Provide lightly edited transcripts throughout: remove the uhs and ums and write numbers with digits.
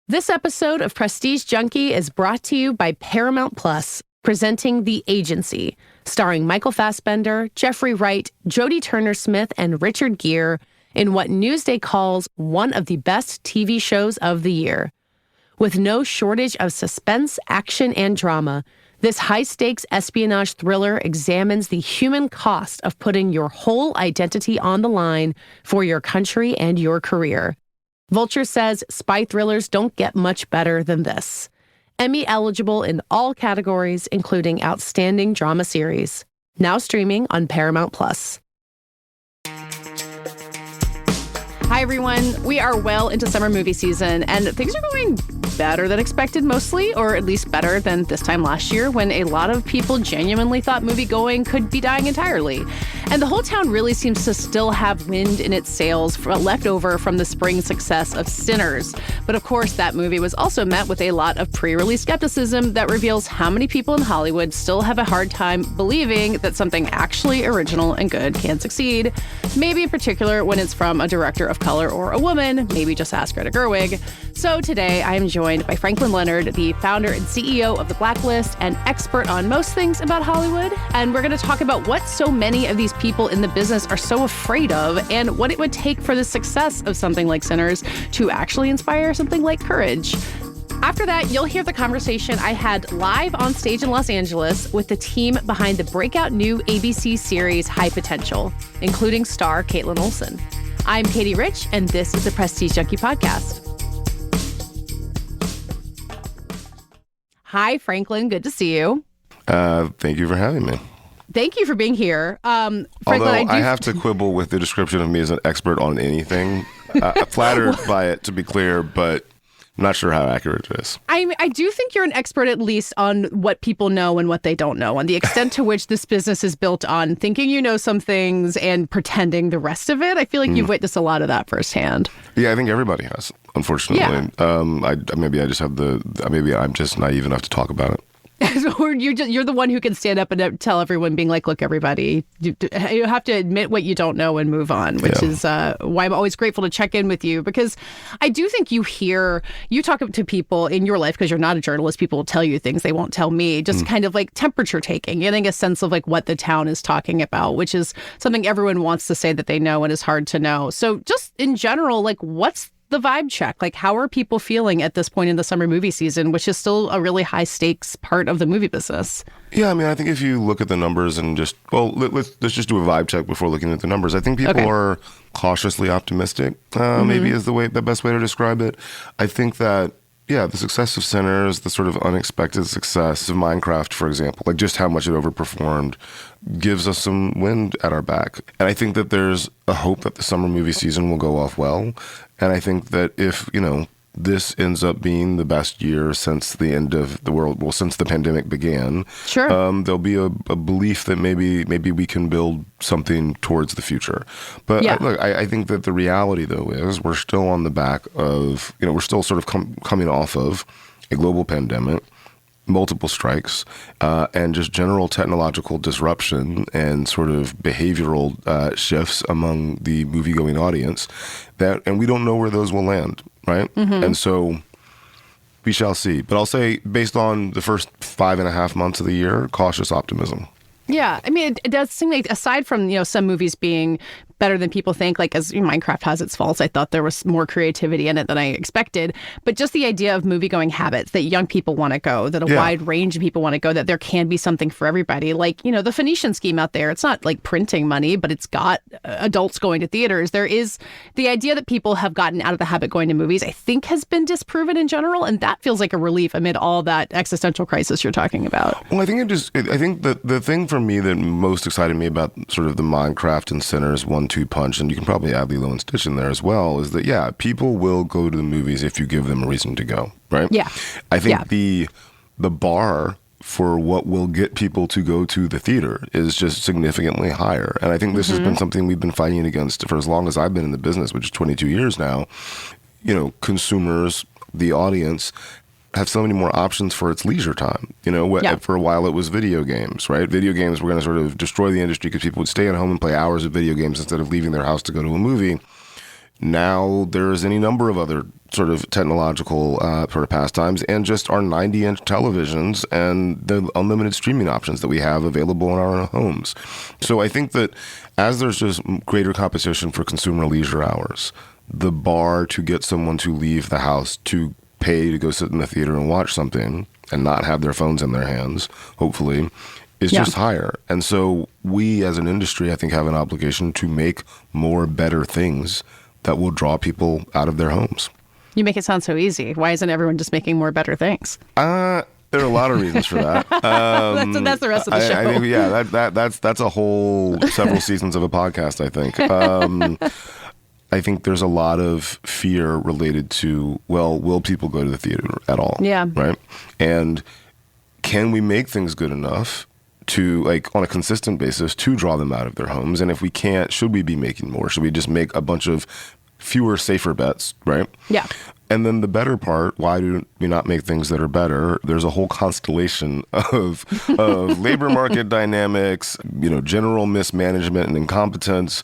This episode of Prestige Junkie is brought to you by Paramount Plus, presenting The Agency, starring Michael Fassbender, Jeffrey Wright, Jodie Turner-Smith, and Richard Gere in what Newsday calls one of the best TV shows of the year. With no shortage of suspense, action, and drama, this high-stakes espionage thriller examines the human cost of putting your whole identity on the line for your country and your career. Vulture says spy thrillers don't get much better than this. Emmy eligible in all categories, including Outstanding Drama Series. Now streaming on Paramount Plus. Hi, everyone. We are well into summer movie season, and things are going better than expected mostly, or at least better than this time last year when a lot of people genuinely thought movie-going could be dying entirely. And the whole town really seems to still have wind in its sails left over from the spring success of Sinners. But of course, that movie was also met with a lot of pre-release skepticism that reveals how many people in Hollywood still have a hard time believing that something actually original and good can succeed. Maybe in particular when it's from a director of color or a woman, maybe just ask Greta Gerwig. So today I am joined by Franklin Leonard, the founder and CEO of The Blacklist and expert on most things about Hollywood. And we're going to talk about what so many of these people in the business are so afraid of and what it would take for the success of something like Sinners to actually inspire something like Courage. After that, you'll hear the conversation I had live on stage in Los Angeles with the team behind the breakout new ABC series High Potential, including star Kaitlin Olson. I'm Katey Rich, and this is the Prestige Junkie Podcast. Hi, Franklin. Good to see you. Thank you for having me. Thank you for being here. Franklin, Although I have to quibble with the description of me as an expert on anything. Flattered by it, to be clear, but I'm not sure how accurate it is. I do think you're an expert at least on what people know and what they don't know, on the extent to which this business is built on thinking you know some things and pretending the rest of it. I feel like you've witnessed a lot of that firsthand. Yeah, I think everybody has, unfortunately. Yeah. Maybe I'm just naive enough to talk about it. Or you're the one who can stand up and tell everyone, being like, look, everybody, you have to admit what you don't know and move on, which is why I'm always grateful to check in with you, because I do think you talk to people in your life, because you're not a journalist. People will tell you things they won't tell me, just kind of like temperature taking, getting a sense of like what the town is talking about, which is something everyone wants to say that they know and is hard to know. So just in general, like, what's the vibe check? Like, how are people feeling at this point in the summer movie season, which is still a really high stakes part of the movie business? Yeah, I mean, I think if you look at the numbers and let's just do a vibe check before looking at the numbers. I think people are cautiously optimistic, maybe is the best way to describe it. I think that, the success of Sinners, the sort of unexpected success of Minecraft, for example, like just how much it overperformed, gives us some wind at our back. And I think that there's a hope that the summer movie season will go off well. And I think that if, this ends up being the best year since the end of the world, since the pandemic began, there'll be a belief that maybe we can build something towards the future. But I think that the reality, though, is we're still on the back of, we're still sort of coming off of a global pandemic, multiple strikes, and just general technological disruption and sort of behavioral shifts among the movie-going audience, and we don't know where those will land, right? Mm-hmm. And so we shall see. But I'll say, based on the first 5.5 months of the year, cautious optimism. Yeah, I mean, it does seem like, aside from, some movies being better than people think, like, as Minecraft has its faults, I thought there was more creativity in it than I expected. But just the idea of movie-going habits, that young people want to go, that a wide range of people want to go, that there can be something for everybody. Like, the Phoenician scheme out there, it's not like printing money, but it's got adults going to theaters. There is the idea that people have gotten out of the habit going to movies, I think, has been disproven in general. And that feels like a relief amid all that existential crisis you're talking about. Well, I think that the thing for me that most excited me about sort of the Minecraft and Sinners 1-2 punch, and you can probably add Lilo and Stitch in there as well, is that, people will go to the movies if you give them a reason to go, right? Yeah. I think the bar for what will get people to go to the theater is just significantly higher. And I think this has been something we've been fighting against for as long as I've been in the business, which is 22 years now. Consumers, the audience, have so many more options for its leisure time. For a while it was video games, right? Video games were going to sort of destroy the industry because people would stay at home and play hours of video games instead of leaving their house to go to a movie. Now there's any number of other sort of technological sort of pastimes, and just our 90-inch televisions and the unlimited streaming options that we have available in our own homes. So I think that as there's just greater competition for consumer leisure hours, the bar to get someone to leave the house to pay to go sit in the theater and watch something and not have their phones in their hands, hopefully, is just higher. And so we as an industry, I think, have an obligation to make more better things that will draw people out of their homes. You make it sound so easy. Why isn't everyone just making more better things? There are a lot of reasons for that. That's the rest of the show. I think, that's a whole several seasons of a podcast, I think. I think there's a lot of fear related to, well, will people go to the theater at all? Yeah. Right? And can we make things good enough to, like, on a consistent basis to draw them out of their homes? And if we can't, should we be making more? Should we just make a bunch of fewer, safer bets, right? Yeah. And then the better part, why do we not make things that are better? There's a whole constellation of labor market dynamics, general mismanagement and incompetence,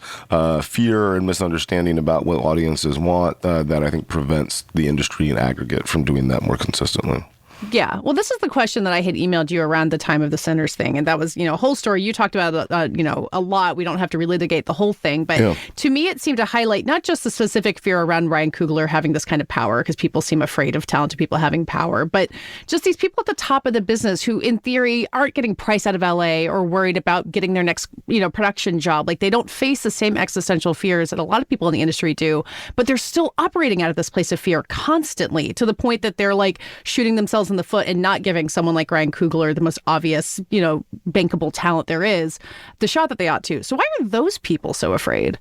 fear and misunderstanding about what audiences want, that I think prevents the industry in aggregate from doing that more consistently. Yeah. Well, this is the question that I had emailed you around the time of the Sinners thing. And that was, a whole story you talked about, a lot. We don't have to relitigate the whole thing. But to me, it seemed to highlight not just the specific fear around Ryan Coogler having this kind of power, because people seem afraid of talented people having power, but just these people at the top of the business who, in theory, aren't getting priced out of LA or worried about getting their next, production job. Like, they don't face the same existential fears that a lot of people in the industry do, but they're still operating out of this place of fear constantly, to the point that they're like shooting themselves in the foot and not giving someone like Ryan Coogler, the most obvious, bankable talent there is, the shot that they ought to. So why are those people so afraid?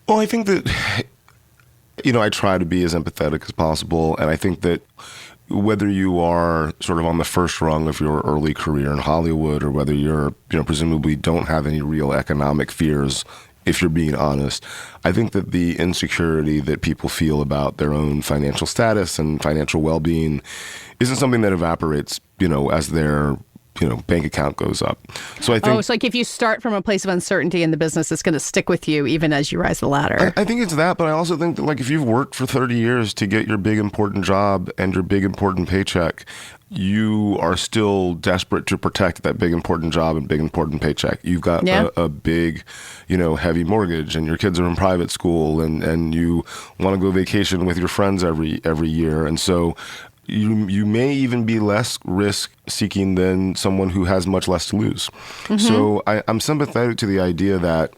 Well, I think that, I try to be as empathetic as possible. And I think that whether you are sort of on the first rung of your early career in Hollywood, or whether you're, presumably don't have any real economic fears, if you're being honest, I think that the insecurity that people feel about their own financial status and financial well-being isn't something that evaporates, as their, bank account goes up. So I think... it's like if you start from a place of uncertainty in the business, it's going to stick with you even as you rise the ladder. I think it's that, but I also think that, like, if you've worked for 30 years to get your big important job and your big important paycheck, you are still desperate to protect that big important job and big important paycheck. You've got a big, heavy mortgage, and your kids are in private school, and you want to go vacation with your friends every year. And so you may even be less risk-seeking than someone who has much less to lose. Mm-hmm. So I'm sympathetic to the idea that,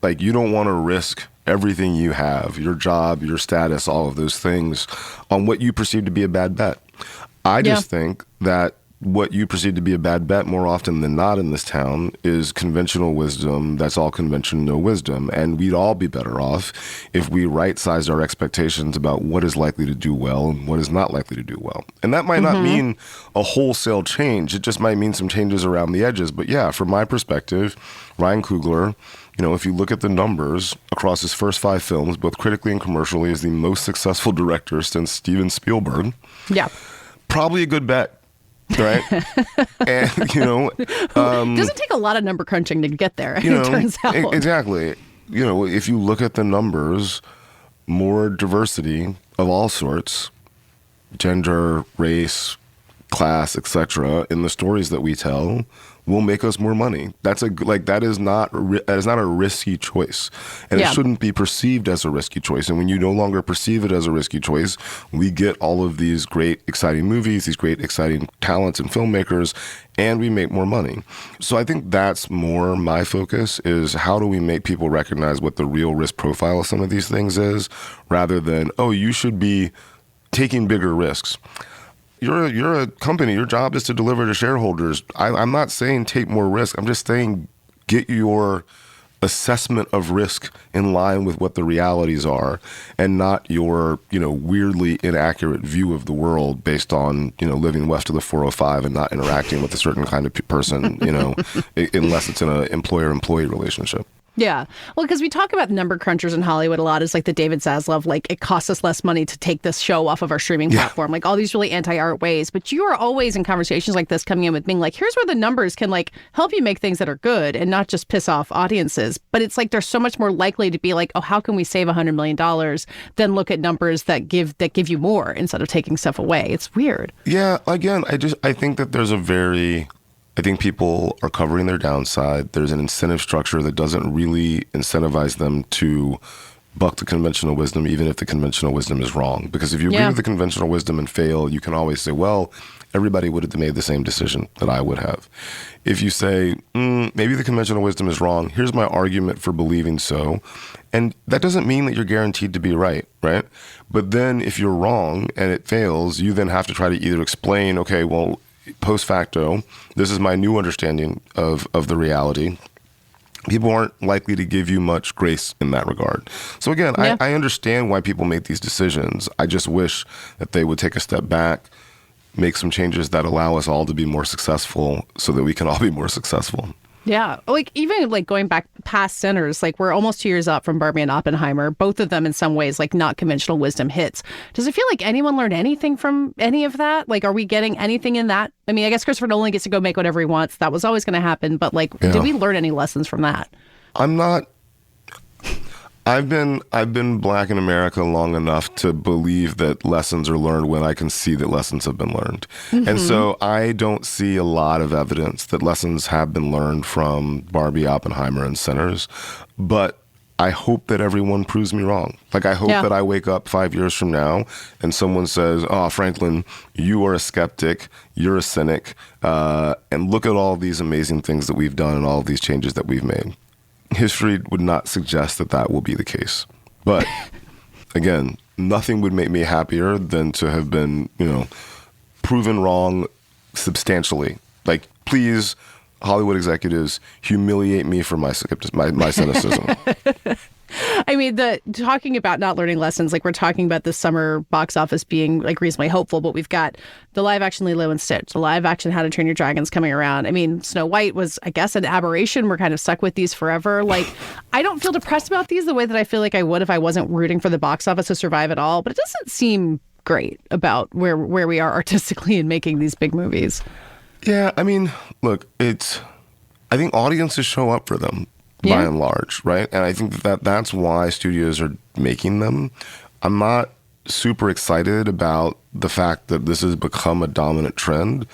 like, you don't want to risk everything you have, your job, your status, all of those things, on what you perceive to be a bad bet. I just think that what you perceive to be a bad bet more often than not in this town is conventional wisdom. That's all convention, no wisdom. And we'd all be better off if we right-sized our expectations about what is likely to do well and what is not likely to do well. And that might not mean a wholesale change. It just might mean some changes around the edges. But yeah, from my perspective, Ryan Coogler, if you look at the numbers across his first 5 films, both critically and commercially, is the most successful director since Steven Spielberg. Yeah. Probably a good bet. Right. And, doesn't take a lot of number crunching to get there, it turns out. Exactly. If you look at the numbers, more diversity of all sorts, gender, race, class, etc., in the stories that we tell will make us more money. That is not a risky choice, and it shouldn't be perceived as a risky choice. And when you no longer perceive it as a risky choice, we get all of these great, exciting movies, these great, exciting talents and filmmakers, and we make more money. So I think that's more my focus, is how do we make people recognize what the real risk profile of some of these things is, rather than, you should be taking bigger risks. You're a company. Your job is to deliver to shareholders. I'm not saying take more risk. I'm just saying get your assessment of risk in line with what the realities are, and not your, weirdly inaccurate view of the world based on, living west of the 405 and not interacting with a certain kind of person, unless it's in an employer-employee relationship. Yeah. Well, because we talk about number crunchers in Hollywood a lot. It's like the David Zaslav, like, it costs us less money to take this show off of our streaming platform. Like all these really anti-art ways. But you are always in conversations like this coming in with being like, here's where the numbers can like help you make things that are good and not just piss off audiences. But it's like they're so much more likely to be like, oh, how can we save $100 million than look at numbers that give you more instead of taking stuff away. It's weird. Yeah. Again, I think that there's I think people are covering their downside. There's an incentive structure that doesn't really incentivize them to buck the conventional wisdom, even if the conventional wisdom is wrong. Because if you agree with the conventional wisdom and fail, you can always say, well, everybody would have made the same decision that I would have. If you say, maybe the conventional wisdom is wrong, here's my argument for believing so. And that doesn't mean that you're guaranteed to be right? But then if you're wrong and it fails, you then have to try to either explain, okay, well, post facto, this is my new understanding of the reality. People aren't likely to give you much grace in that regard. So again, I understand why people make these decisions. I just wish that they would take a step back, make some changes that allow us all to be more successful so that we can all be more successful. Yeah. Like even like going back past Sinners, like we're almost 2 years up from Barbie and Oppenheimer, both of them in some ways like not conventional wisdom hits. Does it feel like anyone learned anything from any of that? Like, are we getting anything in that? I mean, I guess Christopher Nolan gets to go make whatever he wants. That was always going to happen. But like, did we learn any lessons from that? I've been Black in America long enough to believe that lessons are learned when I can see that lessons have been learned. Mm-hmm. And so I don't see a lot of evidence that lessons have been learned from Barbie, Oppenheimer, and Sinners. But I hope that everyone proves me wrong. Like, I hope that I wake up 5 years from now and someone says, oh, Franklin, you are a skeptic, you're a cynic, and look at all these amazing things that we've done and all of these changes that we've made. History would not suggest that that will be the case. But again, nothing would make me happier than to have been, proven wrong substantially. Like, please, Hollywood executives, humiliate me for my cynicism. I mean, talking about not learning lessons, like we're talking about this summer box office being like reasonably hopeful, but we've got the live action Lilo and Stitch, the live action How to Train Your Dragons coming around. I mean, Snow White was, I guess, an aberration. We're kind of stuck with these forever. Like, I don't feel depressed about these the way that I feel like I would if I wasn't rooting for the box office to survive at all. But it doesn't seem great about where we are artistically in making these big movies. Yeah, I mean, look, I think audiences show up for them. By and large, right? And I think that's why studios are making them. I'm not super excited about the fact that this has become a dominant trend,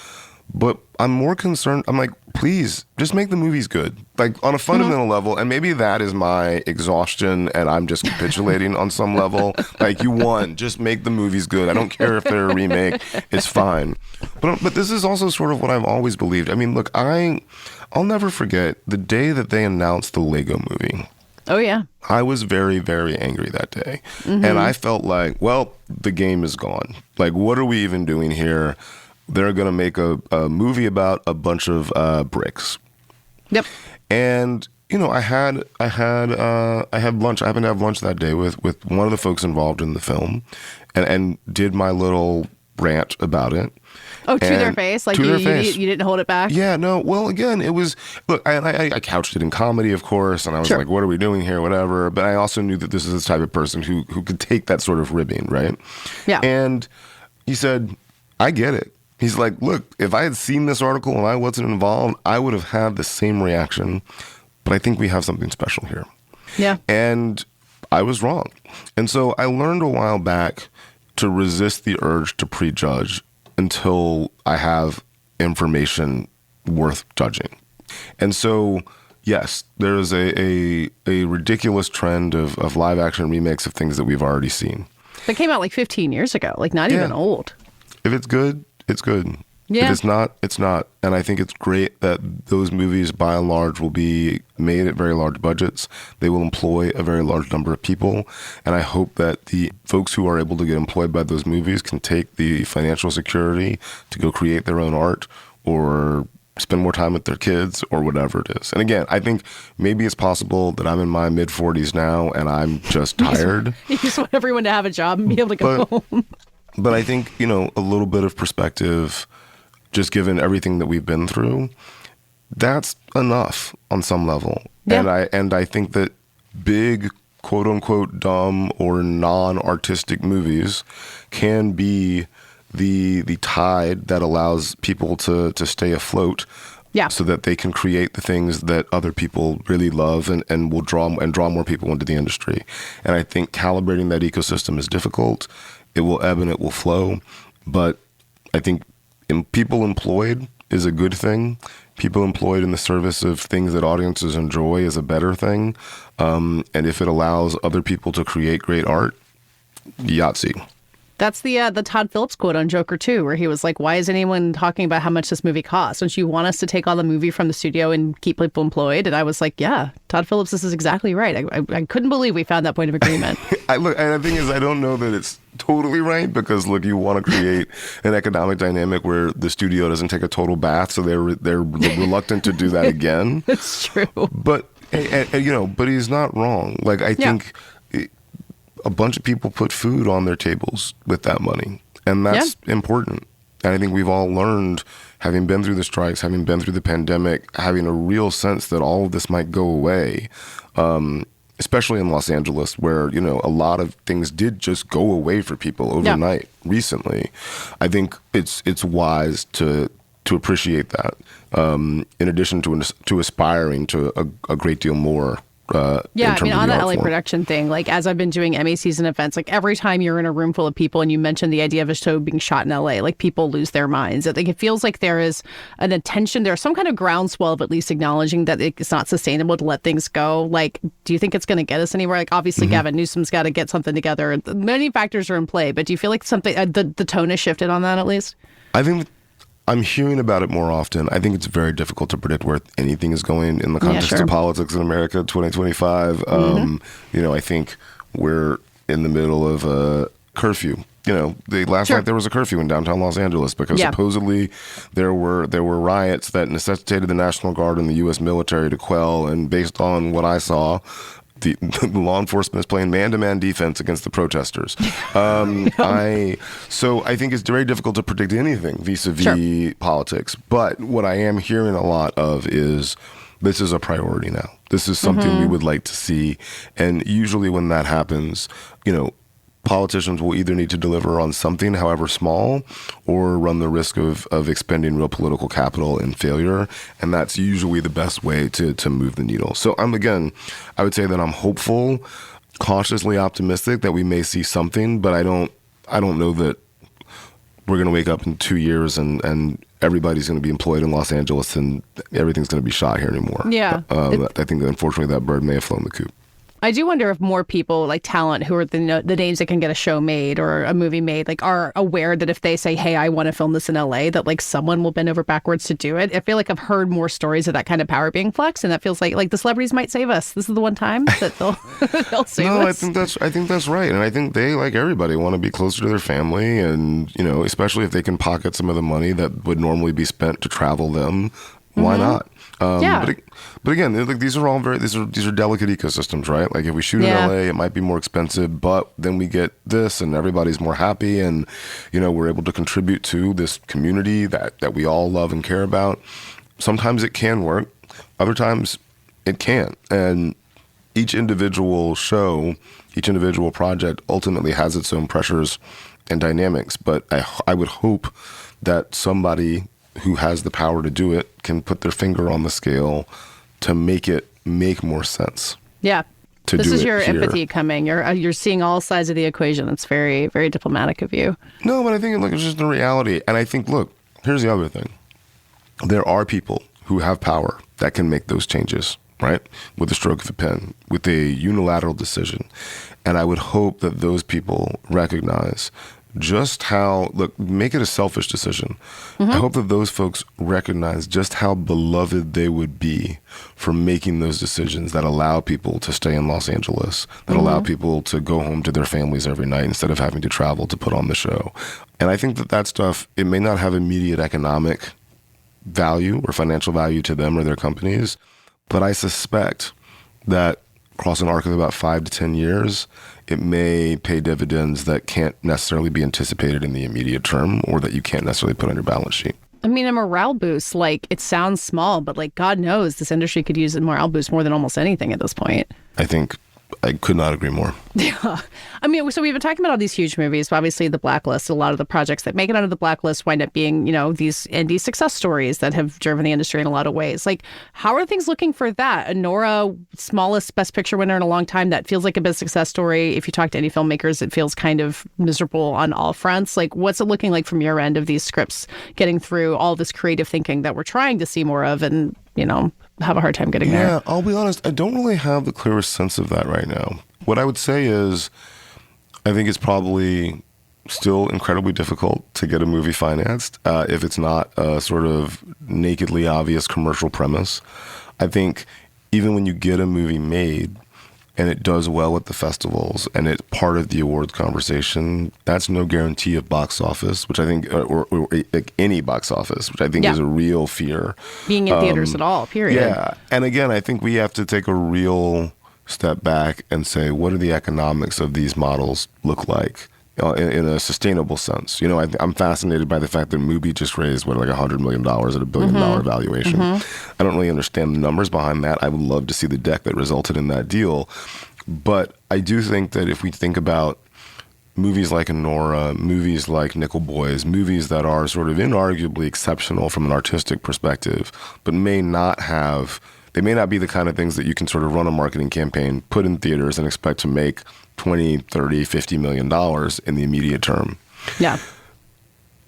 but I'm more concerned. I'm like, please, just make the movies good. Like, on a fundamental level, and maybe that is my exhaustion and I'm just capitulating on some level. Like, you won, just make the movies good. I don't care if they're a remake, it's fine. But this is also sort of what I've always believed. I mean, look, I'll never forget the day that they announced the Lego movie. Oh, yeah. I was very, very angry that day. Mm-hmm. And I felt like, well, the game is gone. Like, what are we even doing here? They're going to make a movie about a bunch of bricks. Yep. And, I had lunch. I happened to have lunch that day with one of the folks involved in the film and did my little rant about it. Oh, to their face? Like, you didn't hold it back? Yeah, no. Well, again, it was... Look, I couched it in comedy, of course, and I was like, what are we doing here, whatever. But I also knew that this is the type of person who could take that sort of ribbing, right? Yeah. And he said, I get it. He's like, look, if I had seen this article and I wasn't involved, I would have had the same reaction. But I think we have something special here. Yeah. And I was wrong. And so I learned a while back to resist the urge to prejudge until I have information worth judging. And so, yes, there is a ridiculous trend of live action remakes of things that we've already seen. That came out like 15 years ago, like not even old. If it's good, it's good. Yeah. If it's not, it's not. And I think it's great that those movies, by and large, will be made at very large budgets. They will employ a very large number of people. And I hope that the folks who are able to get employed by those movies can take the financial security to go create their own art or spend more time with their kids or whatever it is. And again, I think maybe it's possible that I'm in my mid-40s now and I'm just tired. You just want everyone to have a job and be able to go home. But I think, a little bit of perspective, just given everything that we've been through, that's enough on some level. Yeah. And I think that big, quote unquote, dumb or non-artistic movies can be the tide that allows people to stay afloat. Yeah. So that they can create the things that other people really love and will draw more people into the industry. And I think calibrating that ecosystem is difficult. It will ebb and it will flow. But I think people employed is a good thing. People employed in the service of things that audiences enjoy is a better thing. And if it allows other people to create great art, Yahtzee. That's the Todd Phillips quote on Joker 2, where he was like, why is anyone talking about how much this movie costs? Don't you want us to take all the movie from the studio and keep people employed? And I was like, yeah, Todd Phillips, this is exactly right. I couldn't believe we found that point of agreement. And the thing is, I don't know that it's totally right because, look, you want to create an economic dynamic where the studio doesn't take a total bath, so they're reluctant to do that again. That's true. But, but he's not wrong. Like, I think... a bunch of people put food on their tables with that money. And that's important. And I think we've all learned, having been through the strikes, having been through the pandemic, having a real sense that all of this might go away, especially in Los Angeles, where, a lot of things did just go away for people overnight recently. I think it's wise to appreciate that, in addition to aspiring to a great deal more. On the LA production thing, like as I've been doing Emmy season events, like every time you're in a room full of people and you mention the idea of a show being shot in LA, like people lose their minds. I think it feels like there is an attention, there's some kind of groundswell of at least acknowledging that it's not sustainable to let things go. Like, do you think it's going to get us anywhere? Like, obviously, Gavin Newsom's got to get something together. Many factors are in play, but do you feel like something, the tone has shifted on that at least? I think I'm hearing about it more often. I think it's very difficult to predict where anything is going in the context of politics in America 2025. I think we're in the middle of a curfew. Last night there was a curfew in downtown Los Angeles because supposedly there were riots that necessitated the National Guard and the U.S. military to quell. And based on what I saw, the law enforcement is playing man-to-man defense against the protesters. I think it's very difficult to predict anything vis-a-vis politics. But what I am hearing a lot of is this is a priority now. This is something we would like to see. And usually when that happens, politicians will either need to deliver on something, however small, or run the risk of expending real political capital in failure. And that's usually the best way to move the needle. So I would say that I'm hopeful, cautiously optimistic that we may see something, but I don't know that we're going to wake up in 2 years and everybody's going to be employed in Los Angeles and everything's going to be shot here anymore. Yeah. I think that unfortunately that bird may have flown the coop. I do wonder if more people, like talent, who are the names that can get a show made or a movie made, like are aware that if they say, hey, I want to film this in LA, that like someone will bend over backwards to do it. I feel like I've heard more stories of that kind of power being flexed, and that feels like the celebrities might save us. This is the one time that they'll save us. I think that's right. And I think they, like everybody, want to be closer to their family, and especially if they can pocket some of the money that would normally be spent to travel them, why not? But again, like these are delicate ecosystems, right? Like if we shoot in LA, it might be more expensive, but then we get this, and everybody's more happy, and we're able to contribute to this community that we all love and care about. Sometimes it can work, other times it can't, and each individual show, each individual project ultimately has its own pressures and dynamics. But I would hope that somebody who has the power to do it can put their finger on the scale to make it make more sense. Yeah. This is your empathy coming. You're seeing all sides of the equation. It's very, very diplomatic of you. No, but I think it's just the reality. And I think, look, here's the other thing. There are people who have power that can make those changes, right? With the stroke of a pen, with a unilateral decision. And I would hope that those people recognize just how, make it a selfish decision. I hope that those folks recognize just how beloved they would be for making those decisions that allow people to stay in Los Angeles, that allow people to go home to their families every night instead of having to travel to put on the show. And I think that stuff, it may not have immediate economic value or financial value to them or their companies, but I suspect that across an arc of about 5 to 10 years, it may pay dividends that can't necessarily be anticipated in the immediate term, or that you can't necessarily put on your balance sheet. I mean, a morale boost, like, it sounds small, but like, God knows this industry could use a morale boost more than almost anything at this point. I think I could not agree more. Yeah. I mean, so we've been talking about all these huge movies, but obviously The Blacklist, a lot of the projects that make it onto The Blacklist wind up being, you know, these indie success stories that have driven the industry in a lot of ways. Like, how are things looking for that? Nora, smallest Best Picture winner in a long time, that feels like a big success story. If you talk to any filmmakers, it feels kind of miserable on all fronts. Like, what's it looking like from your end of these scripts getting through all this creative thinking that we're trying to see more of and, you know, have a hard time getting there? Yeah, I'll be honest, I don't really have the clearest sense of that right now. What I would say is, I think it's probably still incredibly difficult to get a movie financed if it's not a sort of nakedly obvious commercial premise. I think even when you get a movie made and it does well at the festivals and it's part of the awards conversation, that's no guarantee of box office, which I think, or any box office, which I think is a real fear. Being in theaters at all, period. Yeah. And again, I think we have to take a real step back and say, what do the economics of these models look like in a sustainable sense? You know, I'm fascinated by the fact that Mubi just raised, like $100 million at $1 billion valuation. I don't really understand the numbers behind that. I would love to see the deck that resulted in that deal. But I do think that if we think about movies like Nora, movies like Nickel Boys, movies that are sort of inarguably exceptional from an artistic perspective, but may not be the kind of things that you can sort of run a marketing campaign, put in theaters, and expect to make 20, 30, 50 million dollars in the immediate term. Yeah.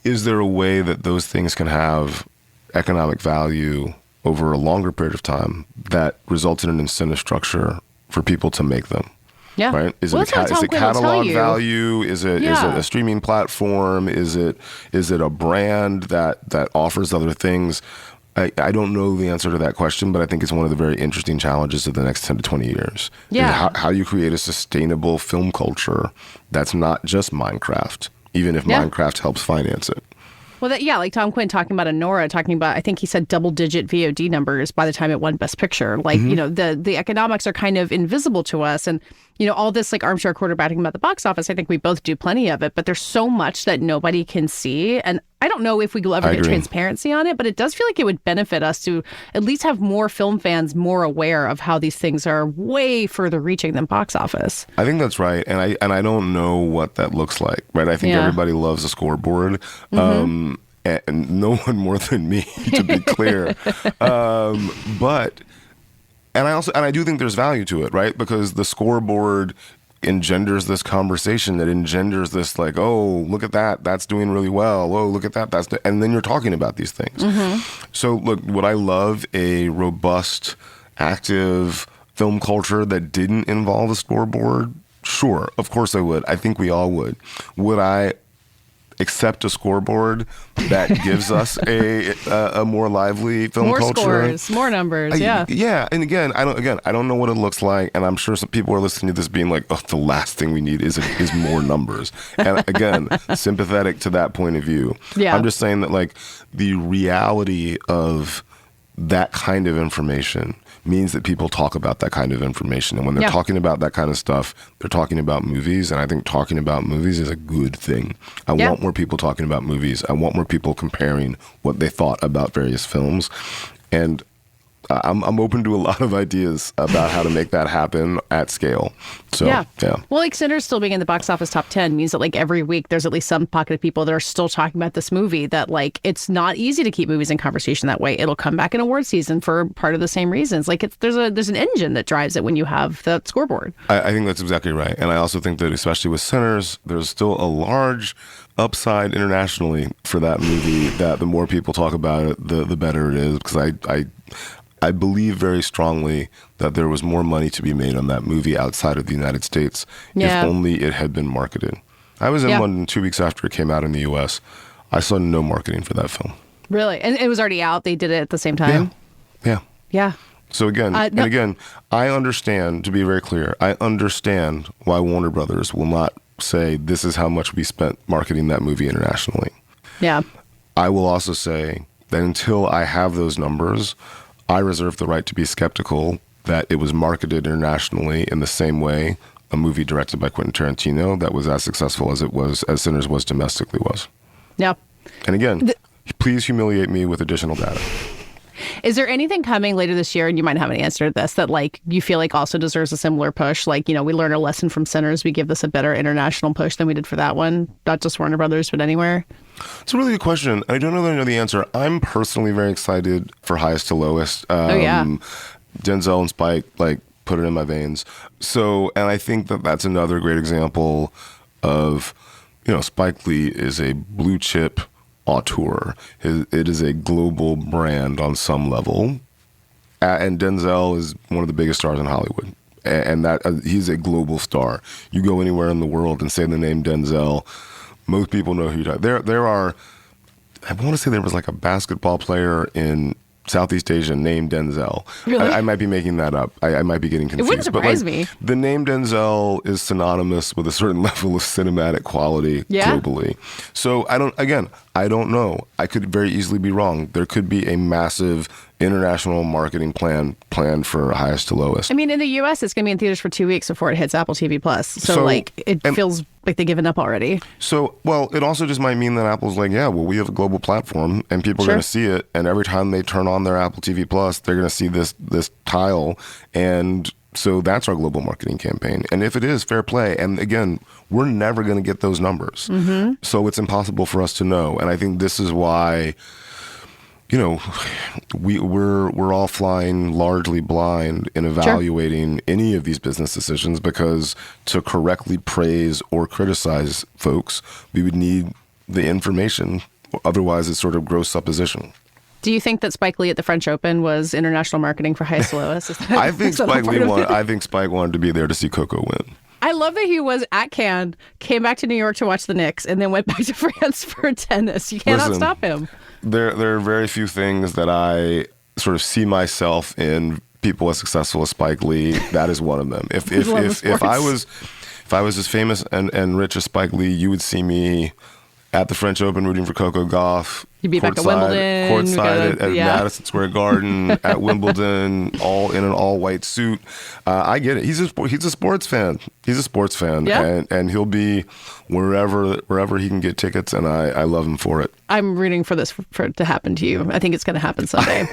Is there a way that those things can have economic value over a longer period of time that results in an incentive structure for people to make them? Yeah. Right? Is it catalog value? Is it a streaming platform? Is it a brand that offers other things? I don't know the answer to that question, but I think it's one of the very interesting challenges of the next 10 to 20 years. Yeah. How you create a sustainable film culture that's not just Minecraft, even if Minecraft helps finance it. Well, like Tom Quinn talking about Nora, talking about, I think he said double-digit VOD numbers by the time it won Best Picture. Like, you know, the economics are kind of invisible to us. And, you know, all this like armchair quarterbacking about the box office, I think we both do plenty of it, but there's so much that nobody can see. And I don't know if we will ever get transparency on it, but it does feel like it would benefit us to at least have more film fans more aware of how these things are way further reaching than box office. I think that's right. And I don't know what that looks like, right? I think everybody loves a scoreboard. And no one more than me, to be clear. But I do think there's value to it, right? Because the scoreboard engenders this conversation that engenders this like, oh, look at that, that's doing really well. Oh, look at that, and then you're talking about these things. So look, would I love a robust, active film culture that didn't involve a scoreboard? Sure, of course I would. I think we all would. Would I accept a scoreboard that gives us a more lively film culture? More scores, more numbers, Yeah, and again, I don't know what it looks like, and I'm sure some people are listening to this being like, oh, the last thing we need is more numbers. And again, sympathetic to that point of view. Yeah. I'm just saying that like the reality of that kind of information means that people talk about that kind of information. And when they're talking about that kind of stuff, they're talking about movies. And I think talking about movies is a good thing. I want more people talking about movies. I want more people comparing what they thought about various films. And I'm open to a lot of ideas about how to make that happen at scale. So, yeah. Well, like Sinners still being in the box office top 10 means that like every week there's at least some pocket of people that are still talking about this movie, that like it's not easy to keep movies in conversation that way. It'll come back in award season for part of the same reasons. Like there's an engine that drives it when you have that scoreboard. I think that's exactly right. And I also think that especially with Sinners, there's still a large upside internationally for that movie, that the more people talk about it, the better it is. Because I believe very strongly that there was more money to be made on that movie outside of the United States if only it had been marketed. I was in London 2 weeks after it came out in the U.S. I saw no marketing for that film. Really? And it was already out? They did it at the same time? Yeah. So again, I understand, to be very clear, I understand why Warner Brothers will not say this is how much we spent marketing that movie internationally. Yeah. I will also say that until I have those numbers, I reserve the right to be skeptical that it was marketed internationally in the same way a movie directed by Quentin Tarantino that was as successful as Sinners was domestically was. Yeah. And again, please humiliate me with additional data. Is there anything coming later this year, and you might have an answer to this, that like you feel like also deserves a similar push? Like, we learn a lesson from Sinners. We give this a better international push than we did for that one, not just Warner Brothers, but anywhere. It's a really good question. I don't know that I know the answer. I'm personally very excited for Highest to Lowest. Denzel and Spike, like, put it in my veins. So, and I think that that's another great example of, Spike Lee is a blue chip auteur. It is a global brand on some level, and Denzel is one of the biggest stars in Hollywood, and that he's a global star. You go anywhere in the world and say the name Denzel, most people know who you're talking. There are, I want to say there was like a basketball player in Southeast Asia named Denzel. Really? I might be making that up. I might be getting confused. It wouldn't surprise me. The name Denzel is synonymous with a certain level of cinematic quality globally. So I don't know. I could very easily be wrong. There could be a massive international marketing plan planned for Highest to Lowest. I mean, in the U.S., it's going to be in theaters for 2 weeks before it hits Apple TV Plus. So it feels like they've given up already. So, it also just might mean that Apple's like, we have a global platform and people are going to see it. And every time they turn on their Apple TV Plus, they're going to see this tile. And so that's our global marketing campaign. And if it is, fair play. And again, we're never going to get those numbers. Mm-hmm. So it's impossible for us to know. And I think this is why, we're all flying largely blind in evaluating any of these business decisions, because to correctly praise or criticize folks, we would need the information. Otherwise, it's sort of gross supposition. Do you think that Spike Lee at the French Open was international marketing for Highest to Lowest? I think Spike wanted to be there to see Coco win. I love that he was at Cannes, came back to New York to watch the Knicks, and then went back to France for tennis. You cannot stop him. There are very few things that I sort of see myself in people as successful as Spike Lee. That is one of them. If I was as famous and rich as Spike Lee, you would see me at the French Open rooting for Coco Gauff. You'd be back at Wimbledon. Courtside at Madison Square Garden, at Wimbledon, all in an all-white suit. I get it. He's a sports fan. And he'll be wherever he can get tickets, and I love him for it. I'm rooting for this for it to happen to you. I think it's going to happen someday.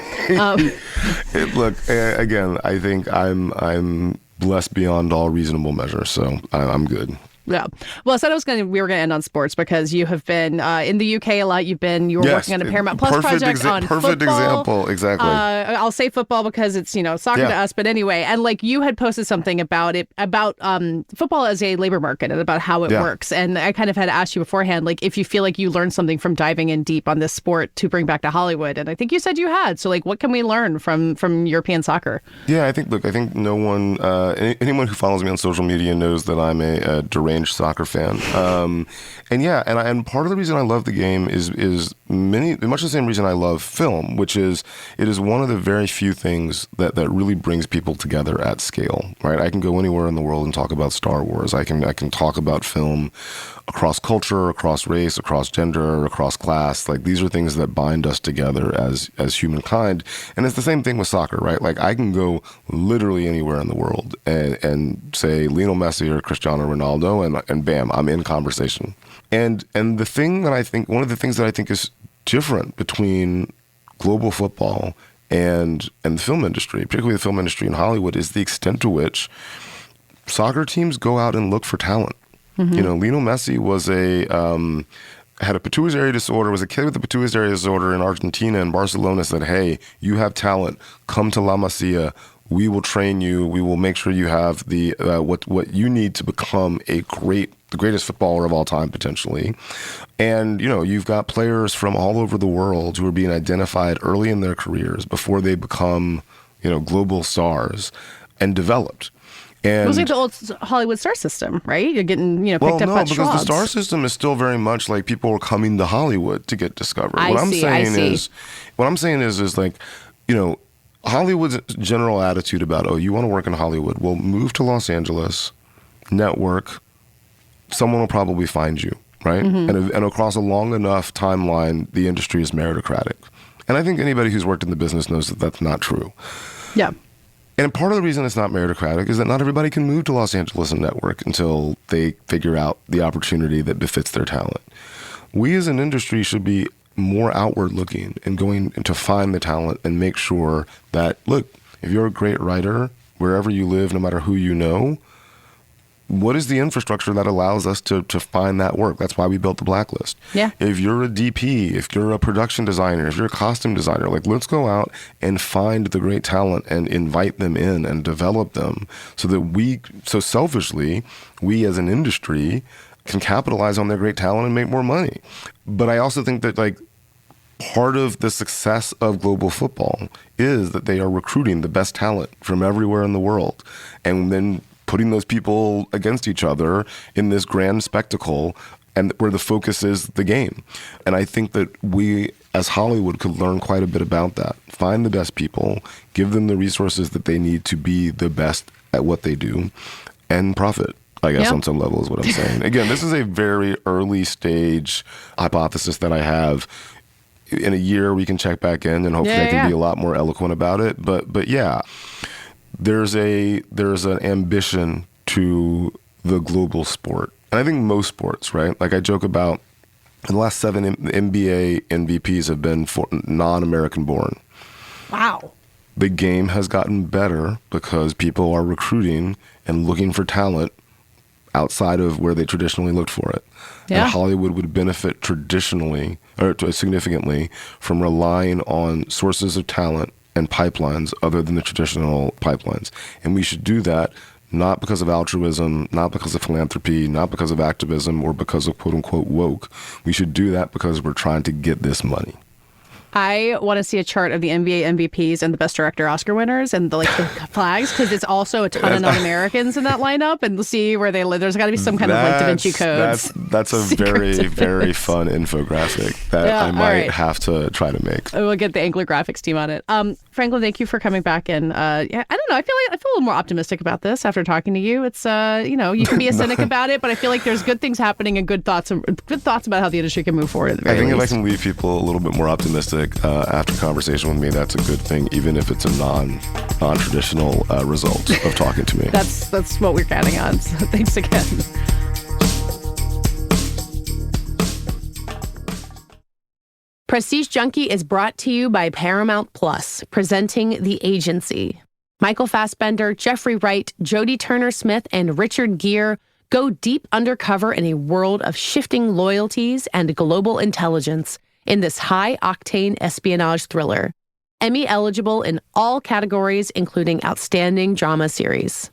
Look, again, I think I'm blessed beyond all reasonable measure, so I'm good. Yeah. Well, I said we were going to end on sports because you have been in the UK a lot. You were working on a Paramount Plus project on football. Perfect example. Exactly. I'll say football because it's, soccer to us. But anyway, and like you had posted something about football as a labor market and about how it works. And I kind of had asked you beforehand, like, if you feel like you learned something from diving in deep on this sport to bring back to Hollywood. And I think you said you had. So like, what can we learn from European soccer? Yeah, I think no one, anyone who follows me on social media knows that I'm a deranged soccer fan, and part of the reason I love the game is much the same reason I love film, which is it is one of the very few things that really brings people together at scale. Right, I can go anywhere in the world and talk about Star Wars. I can talk about film across culture, across race, across gender, across class. Like, these are things that bind us together as humankind. And it's the same thing with soccer, right? Like, I can go literally anywhere in the world and say Lionel Messi or Cristiano Ronaldo, and bam, I'm in conversation. And the thing that I think, one of the things that I think is different between global football and the film industry, particularly the film industry in Hollywood, is the extent to which soccer teams go out and look for talent. Mm-hmm. Lionel Messi had a pituitary disorder, was a kid with a pituitary disorder in Argentina, and Barcelona said, hey, you have talent, come to La Masia. We will train you. We will make sure you have the what you need to become the greatest footballer of all time, potentially. And, you've got players from all over the world who are being identified early in their careers before they become, global stars and developed. And it was like the old Hollywood star system, right? You're getting, picked up by because the star system is still very much like people are coming to Hollywood to get discovered. What I'm saying is like, Hollywood's general attitude about, you want to work in Hollywood, well, move to Los Angeles, network, someone will probably find you, right? Mm-hmm. And across a long enough timeline, the industry is meritocratic. And I think anybody who's worked in the business knows that that's not true. Yeah. And part of the reason it's not meritocratic is that not everybody can move to Los Angeles and network until they figure out the opportunity that befits their talent. We as an industry should be more outward looking and going to find the talent and make sure that, look, if you're a great writer, wherever you live, no matter who you know, what is the infrastructure that allows us to find that work? That's why we built The Blacklist. Yeah. If you're a DP, if you're a production designer, if you're a costume designer, like, let's go out and find the great talent and invite them in and develop them so that so selfishly, we as an industry can capitalize on their great talent and make more money. But I also think that, like, part of the success of global football is that they are recruiting the best talent from everywhere in the world and then putting those people against each other in this grand spectacle, and where the focus is the game. And I think that we, as Hollywood, could learn quite a bit about that. Find the best people, give them the resources that they need to be the best at what they do, and profit, I guess, on some level is what I'm saying. Again, this is a very early stage hypothesis that I have. In a year, we can check back in, and hopefully I can be a lot more eloquent about it. But yeah, there's an ambition to the global sport. And I think most sports, right? Like, I joke about the last 7 NBA MVPs have been non-American born. Wow. The game has gotten better because people are recruiting and looking for talent outside of where they traditionally looked for it. Yeah. And Hollywood would benefit significantly from relying on sources of talent and pipelines other than the traditional pipelines. And we should do that not because of altruism, not because of philanthropy, not because of activism, or because of quote-unquote woke. We should do that because we're trying to get this money. I want to see a chart of the NBA MVPs and the Best Director Oscar winners and the flags, because it's also a ton of non-Americans in that lineup, and see where they live. There's got to be some kind of Da Vinci codes. That's a very, very fun infographic that I might have to try to make. We'll get the Angler Graphics team on it. Franklin, thank you for coming back. And I don't know. I feel a little more optimistic about this after talking to you. It's you can be a cynic about it, but I feel like there's good things happening and good thoughts about how the industry can move forward. I think if I can leave people a little bit more optimistic after conversation with me, that's a good thing, even if it's a non-traditional result of talking to me. That's what we're counting on. So thanks again. Prestige Junkie is brought to you by Paramount Plus, presenting The Agency. Michael Fassbender, Jeffrey Wright, Jodie Turner-Smith, and Richard Gere go deep undercover in a world of shifting loyalties and global intelligence in this high-octane espionage thriller. Emmy eligible in all categories, including Outstanding Drama Series.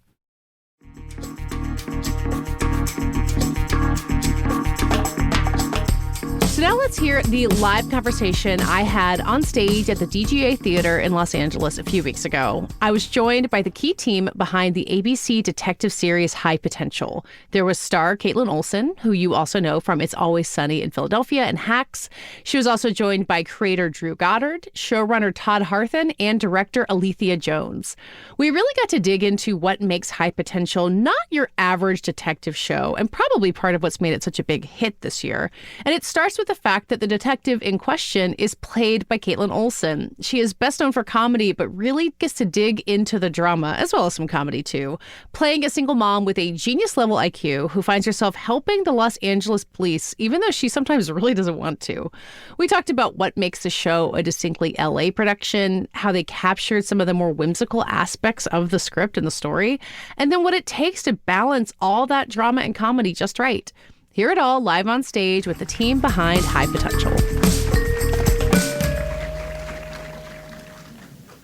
So now let's hear the live conversation I had on stage at the DGA Theater in Los Angeles a few weeks ago. I was joined by the key team behind the ABC detective series High Potential. There was star Kaitlin Olson, who you also know from It's Always Sunny in Philadelphia and Hacks. She was also joined by creator Drew Goddard, showrunner Todd Harthan, and director Alethea Jones. We really got to dig into what makes High Potential not your average detective show, and probably part of what's made it such a big hit this year. And it starts with the fact that the detective in question is played by Kaitlin Olson. She is best known for comedy, but really gets to dig into the drama, as well as some comedy too, playing a single mom with a genius-level IQ who finds herself helping the Los Angeles police, even though she sometimes really doesn't want to. We talked about what makes the show a distinctly LA production, how they captured some of the more whimsical aspects of the script and the story, and then what it takes to balance all that drama and comedy just right. Hear it all live on stage with the team behind High Potential.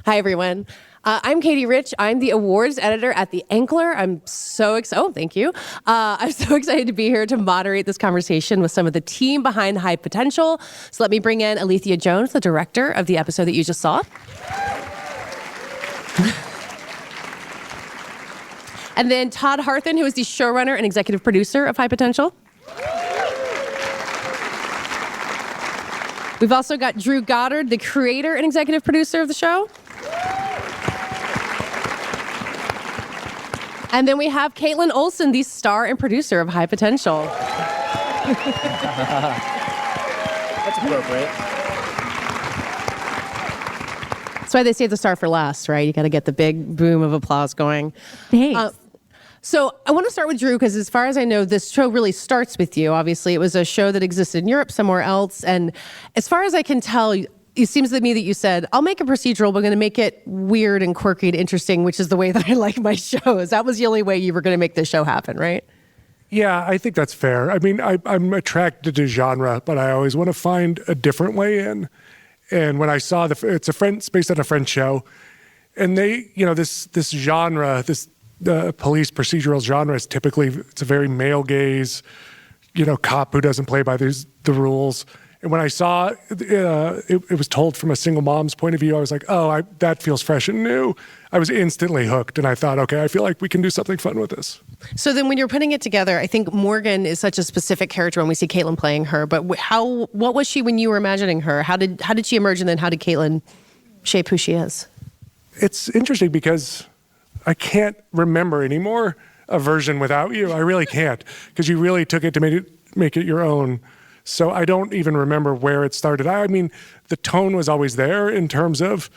Hi, everyone. I'm Katey Rich. I'm the awards editor at The Ankler. I'm so excited. Oh, thank you. I'm so excited to be here to moderate this conversation with some of the team behind High Potential. So let me bring in Alethea Jones, the director of the episode that you just saw. And then Todd Harthan, who is the showrunner and executive producer of High Potential. We've also got Drew Goddard, the creator and executive producer of the show. And then we have Kaitlin Olson, the star and producer of High Potential. That's appropriate. That's why they save the star for last, right? You got to get the big boom of applause going. Thanks. So I want to start with Drew, because as far as I know, this show really starts with you. Obviously, it was a show that existed in Europe somewhere else. And as far as I can tell, it seems to me that you said, I'll make a procedural, but I'm going to make it weird and quirky and interesting, which is the way that I like my shows. That was the only way you were going to make this show happen, right? Yeah, I think that's fair. I mean, I'm attracted to genre, but I always want to find a different way in. And when I saw it's based on a French show, and they, this genre, the police procedural genre is it's a very male gaze, cop who doesn't play by the rules. And when I saw it was told from a single mom's point of view, I was like, that feels fresh and new. I was instantly hooked, and I thought, okay, I feel like we can do something fun with this. So then when you're putting it together, I think Morgan is such a specific character when we see Kaitlin playing her, but what was she when you were imagining her? How did she emerge, and then how did Kaitlin shape who she is? It's interesting because I can't remember anymore a version without you. I really can't, because you really took it to make it your own. So I don't even remember where it started. I mean, the tone was always there in terms of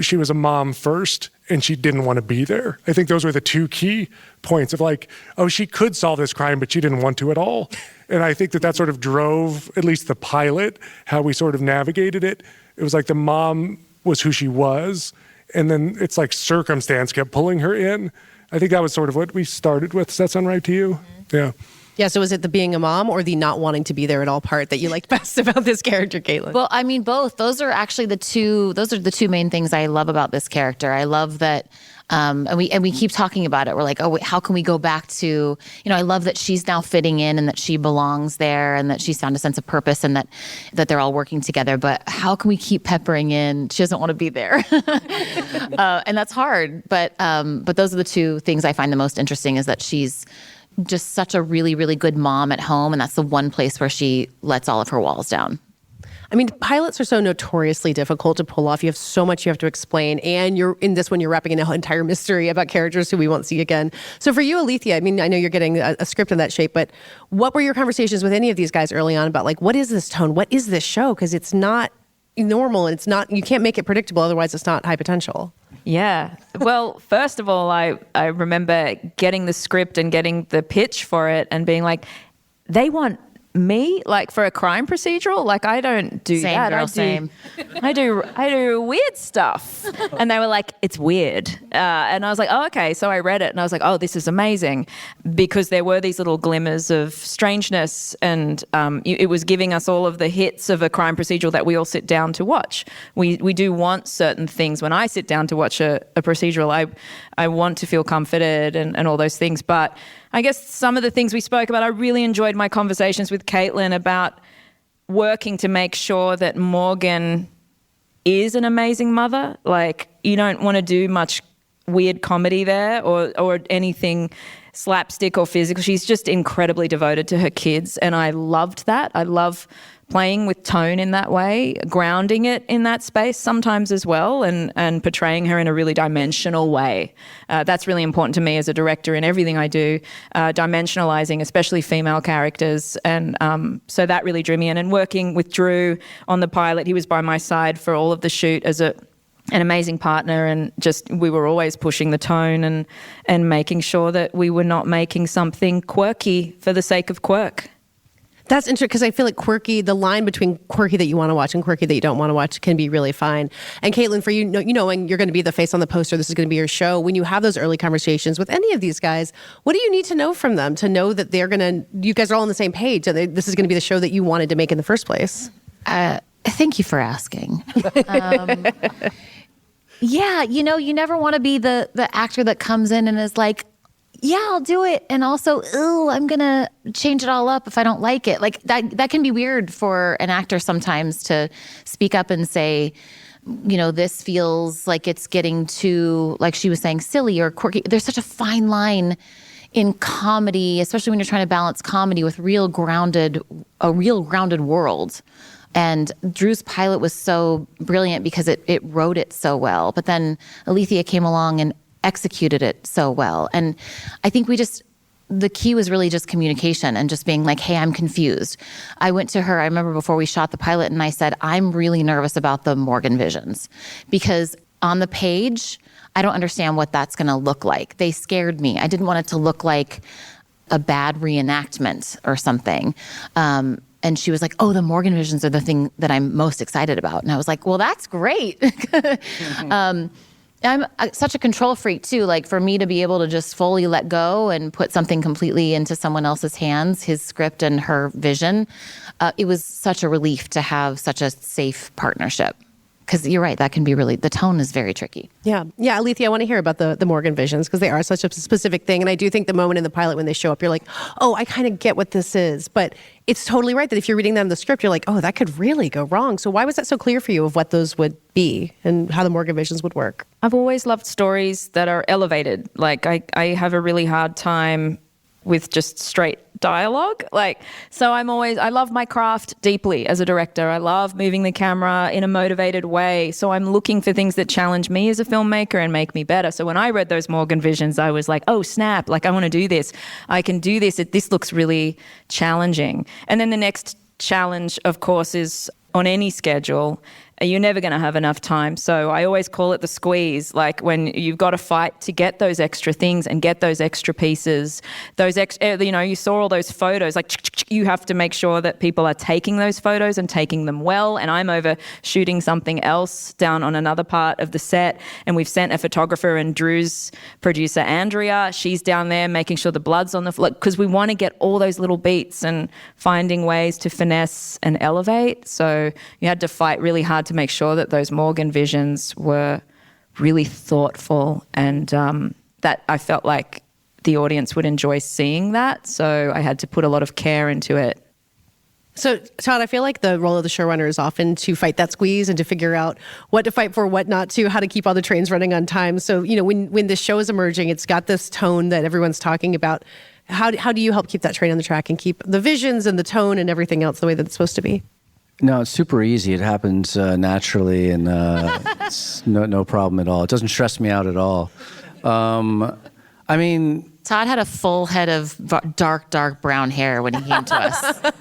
she was a mom first and she didn't want to be there. I think those were the two key points of she could solve this crime, but she didn't want to at all. And I think that sort of drove at least the pilot, how we sort of navigated it. It was like the mom was who she was. And then it's like circumstance kept pulling her in. I think that was sort of what we started with. Does that sound right to you? Mm-hmm. Yeah. Yeah, so was it the being a mom or the not wanting to be there at all part that you liked best about this character, Kaitlin? Well, I mean, both. Those are actually the two main things I love about this character. I love that, and we keep talking about it. We're like, how can we go back to, I love that she's now fitting in and that she belongs there and that she's found a sense of purpose and that they're all working together. But how can we keep peppering in? She doesn't want to be there. And that's hard. But those are the two things I find the most interesting, is that she's just such a really, really good mom at home. And that's the one place where she lets all of her walls down. I mean, pilots are so notoriously difficult to pull off. You have so much you have to explain. And you're in this one, you're wrapping in an entire mystery about characters who we won't see again. So for you, Alethea, I mean, I know you're getting a script in that shape, but what were your conversations with any of these guys early on about what is this tone? What is this show? Because it's not normal and you can't make it predictable. Otherwise it's not high potential. Yeah. Well, first of all, I remember getting the script and getting the pitch for it and being like, they want me for a crime procedural? I don't do same, that. Girl, same. I do weird stuff. And they were like, it's weird. And I was like, oh, okay. So I read it and I was like, oh, this is amazing, because there were these little glimmers of strangeness, and it was giving us all of the hits of a crime procedural that we all sit down to watch. We do want certain things. When I sit down to watch a procedural, I want to feel comforted and all those things. But I guess some of the things we spoke about, I really enjoyed my conversations with Kaitlin about working to make sure that Morgan is an amazing mother. You don't want to do much weird comedy there or anything slapstick or physical. She's just incredibly devoted to her kids, and I loved that. I love playing with tone in that way, grounding it in that space sometimes as well, and portraying her in a really dimensional way. That's really important to me as a director in everything I do, dimensionalizing, especially female characters. And so that really drew me in. And working with Drew on the pilot, he was by my side for all of the shoot as an amazing partner, and just we were always pushing the tone and making sure that we were not making something quirky for the sake of quirk. That's interesting, because I feel like quirky, the line between quirky that you want to watch and quirky that you don't want to watch can be really fine. And Kaitlin, for you, and you're going to be the face on the poster, this is going to be your show. When you have those early conversations with any of these guys, what do you need to know from them to know that you guys are all on the same page and this is going to be the show that you wanted to make in the first place? Thank you for asking. Yeah, you never want to be the actor that comes in and is like, yeah, I'll do it. And also, I'm going to change it all up if I don't like it. That can be weird for an actor sometimes to speak up and say, this feels like it's getting too, like she was saying, silly or quirky. There's such a fine line in comedy, especially when you're trying to balance comedy with a real grounded world. And Drew's pilot was so brilliant because it wrote it so well. But then Alethea came along and executed it so well. And I think the key was really just communication and just being like, hey, I'm confused. I went to her, I remember before we shot the pilot, and I said, I'm really nervous about the Morgan visions, because on the page, I don't understand what that's going to look like. They scared me. I didn't want it to look like a bad reenactment or something. And she was like, oh, the Morgan visions are the thing that I'm most excited about. And I was like, well, that's great. I'm such a control freak too. Like for me to be able to just fully let go and put something completely into someone else's hands, his script and her vision, it was such a relief to have such a safe partnership. Because you're right, that can be really, the tone is very tricky. Yeah. Alethea, I want to hear about the Morgan visions because they are such a specific thing. And I do think the moment in the pilot when they show up, you're like, oh, I kind of get what this is. But it's totally right that if you're reading that in the script, you're like, oh, that could really go wrong. So why was that so clear for you of what those would be and how the Morgan visions would work? I've always loved stories that are elevated. Like I have a really hard time with just straight dialogue. So I love my craft deeply as a director. I love moving the camera in a motivated way. So I'm looking for things that challenge me as a filmmaker and make me better. So when I read those Morgan visions, I was like, oh, snap, I want to do this. I can do this. This looks really challenging. And then the next challenge, of course, is on any schedule, you're never going to have enough time. So I always call it the squeeze, when you've got to fight to get those extra things and get those extra pieces, you saw all those photos, you have to make sure that people are taking those photos and taking them well. And I'm over shooting something else down on another part of the set. And we've sent a photographer and Drew's producer, Andrea, she's down there making sure the blood's on the floor because we want to get all those little beats and finding ways to finesse and elevate. So you had to fight really hard to make sure that those Morgan visions were really thoughtful and that I felt like the audience would enjoy seeing that. So I had to put a lot of care into it. So, Todd, I feel like the role of the showrunner is often to fight that squeeze and to figure out what to fight for, what not to, how to keep all the trains running on time. So, when the show is emerging, it's got this tone that everyone's talking about. How do you help keep that train on the track and keep the visions and the tone and everything else the way that it's supposed to be? No, it's super easy. It happens naturally, and it's no problem at all. It doesn't stress me out at all. Todd had a full head of dark brown hair when he came to us.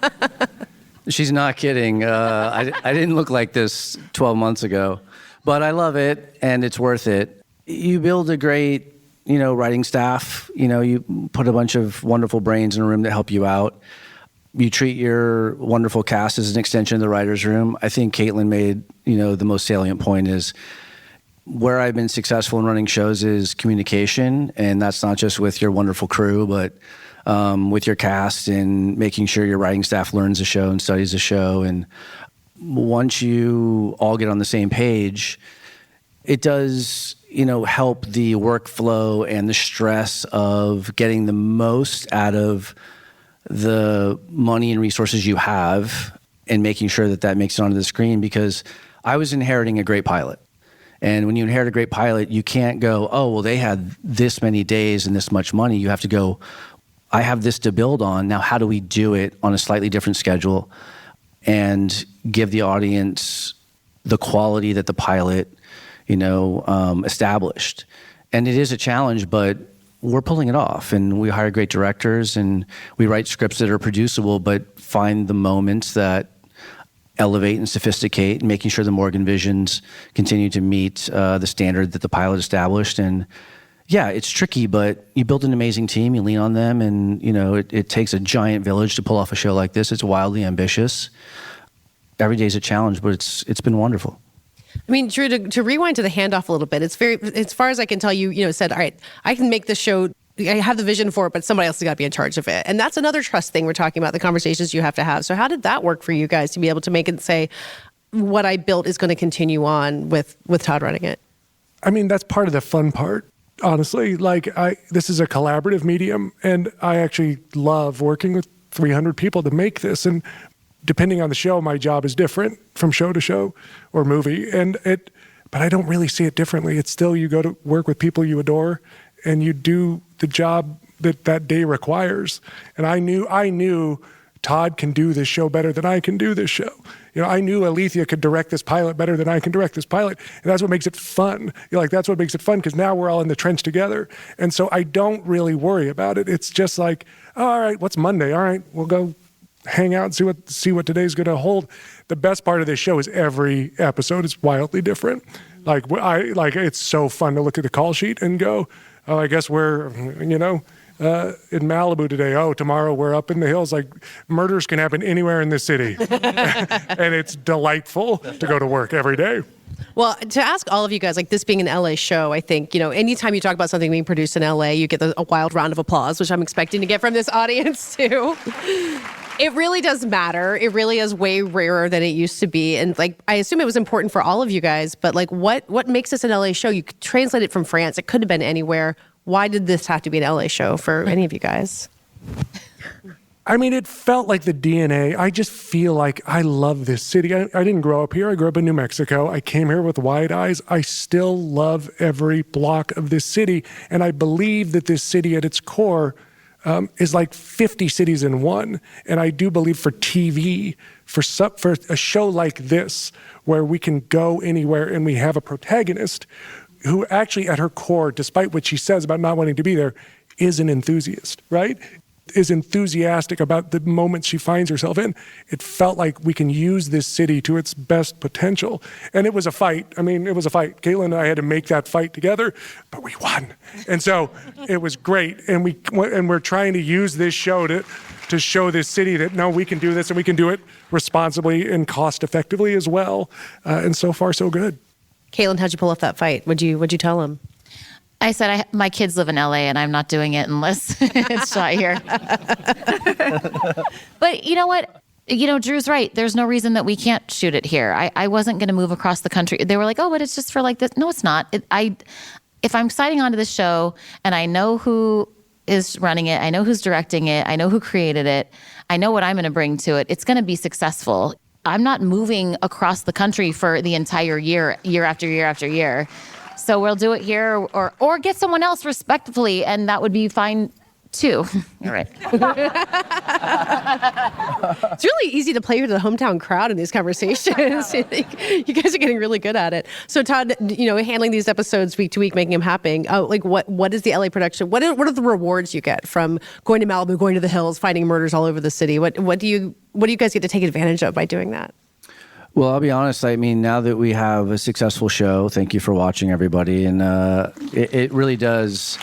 She's not kidding. I didn't look like this 12 months ago, but I love it, and it's worth it. You build a great, writing staff. You put a bunch of wonderful brains in a room to help you out. You treat your wonderful cast as an extension of the writer's room. I think Kaitlin made, the most salient point is where I've been successful in running shows is communication. And that's not just with your wonderful crew, but with your cast and making sure your writing staff learns the show and studies the show. And once you all get on the same page, it does, help the workflow and the stress of getting the most out of the money and resources you have and making sure that makes it onto the screen, because I was inheriting a great pilot. And when you inherit a great pilot, you can't go, oh, well, they had this many days and this much money. You have to go, I have this to build on. Now, how do we do it on a slightly different schedule and give the audience the quality that the pilot, established? And it is a challenge, but we're pulling it off, and we hire great directors, and we write scripts that are producible, but find the moments that elevate and sophisticate, and making sure the Morgan visions continue to meet the standard that the pilot established. And yeah, it's tricky, but you build an amazing team, you lean on them, and it takes a giant village to pull off a show like this. It's wildly ambitious. Every day is a challenge, but it's been wonderful. Drew, to rewind to the handoff a little bit, it's very, as far as I can tell, you said, all right, I can make this show, I have the vision for it, but somebody else has got to be in charge of it. And that's another trust thing we're talking about, the conversations you have to have. So how did that work for you guys to be able to make it say, what I built is going to continue on with Todd running it? That's part of the fun part, honestly. This is a collaborative medium, and I actually love working with 300 people to make this. And depending on the show, my job is different from show to show or movie. But I don't really see it differently. It's still, you go to work with people you adore and you do the job that day requires. And I knew Todd can do this show better than I can do this show. I knew Alethea could direct this pilot better than I can direct this pilot. And that's what makes it fun. That's what makes it fun, because now we're all in the trench together. And so I don't really worry about it. It's just like, oh, all right, what's Monday? All right, we'll go hang out and see what today's going to hold. The best part of this show is every episode is wildly different. Like it's so fun to look at the call sheet and go, oh, I guess we're, in Malibu today. Oh, tomorrow we're up in the hills. Like murders can happen anywhere in this city. And it's delightful to go to work every day. Well, to ask all of you guys, like this being an LA show, I think, anytime you talk about something being produced in LA, you get a wild round of applause, which I'm expecting to get from this audience too. It really does matter. It really is way rarer than it used to be. And like, I assume it was important for all of you guys, but like what makes this an LA show? You could translate it from France. It could have been anywhere. Why did this have to be an LA show for any of you guys? I mean, it felt like the DNA. I just feel like I love this city. I didn't grow up here. I grew up in New Mexico. I came here with wide eyes. I still love every block of this city. And I believe that this city at its core is like 50 cities in one. And I do believe for TV, for a show like this, where we can go anywhere and we have a protagonist who actually at her core, despite what she says about not wanting to be there, is an enthusiast, right? Is enthusiastic about the moment she finds herself in. It felt like we can use this city to its best potential. And it was a fight. I mean, it was a fight. Kaitlin and I had to make that fight together, but we won. And so it was great. And we're trying to use this show to show this city that, no, we can do this and we can do it responsibly and cost effectively as well. And so far, so good. Kaitlin, how'd you pull off that fight? What'd you tell him? I said, my kids live in LA and I'm not doing it unless it's shot here. But you know what? Drew's right. There's no reason that we can't shoot it here. I wasn't going to move across the country. They were like, oh, but it's just for like this. No, it's not. If I'm signing on to this show and I know who is running it, I know who's directing it, I know who created it, I know what I'm going to bring to it, it's going to be successful. I'm not moving across the country for the entire year after year after year. So we'll do it here or get someone else respectfully, and that would be fine too. All right. It's really easy to play to the hometown crowd in these conversations. You guys are getting really good at it. So Todd, handling these episodes week to week, making them happen. What is the LA production? What are the rewards you get from going to Malibu, going to the hills, finding murders all over the city? What do you guys get to take advantage of by doing that? Well, I'll be honest. I mean, now that we have a successful show, thank you for watching, everybody. And it really does.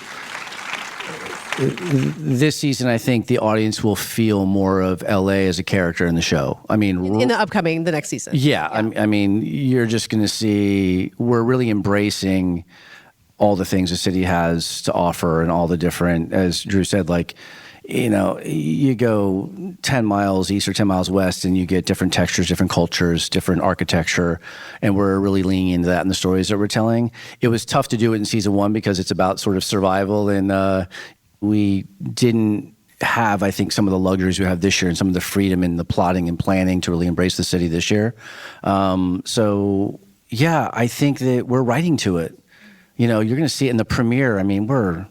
This season, I think the audience will feel more of LA as a character in the show. I mean, in the next season. Yeah. I mean, you're just going to see we're really embracing all the things the city has to offer and all the different, as Drew said, like, you go 10 miles east or 10 miles west and you get different textures, different cultures, different architecture. And we're really leaning into that in the stories that we're telling. It was tough to do it in season one because it's about sort of survival. And we didn't have, I think, some of the luxuries we have this year and some of the freedom in the plotting and planning to really embrace the city this year. So, yeah, I think that we're writing to it. You're going to see it in the premiere. I mean, we're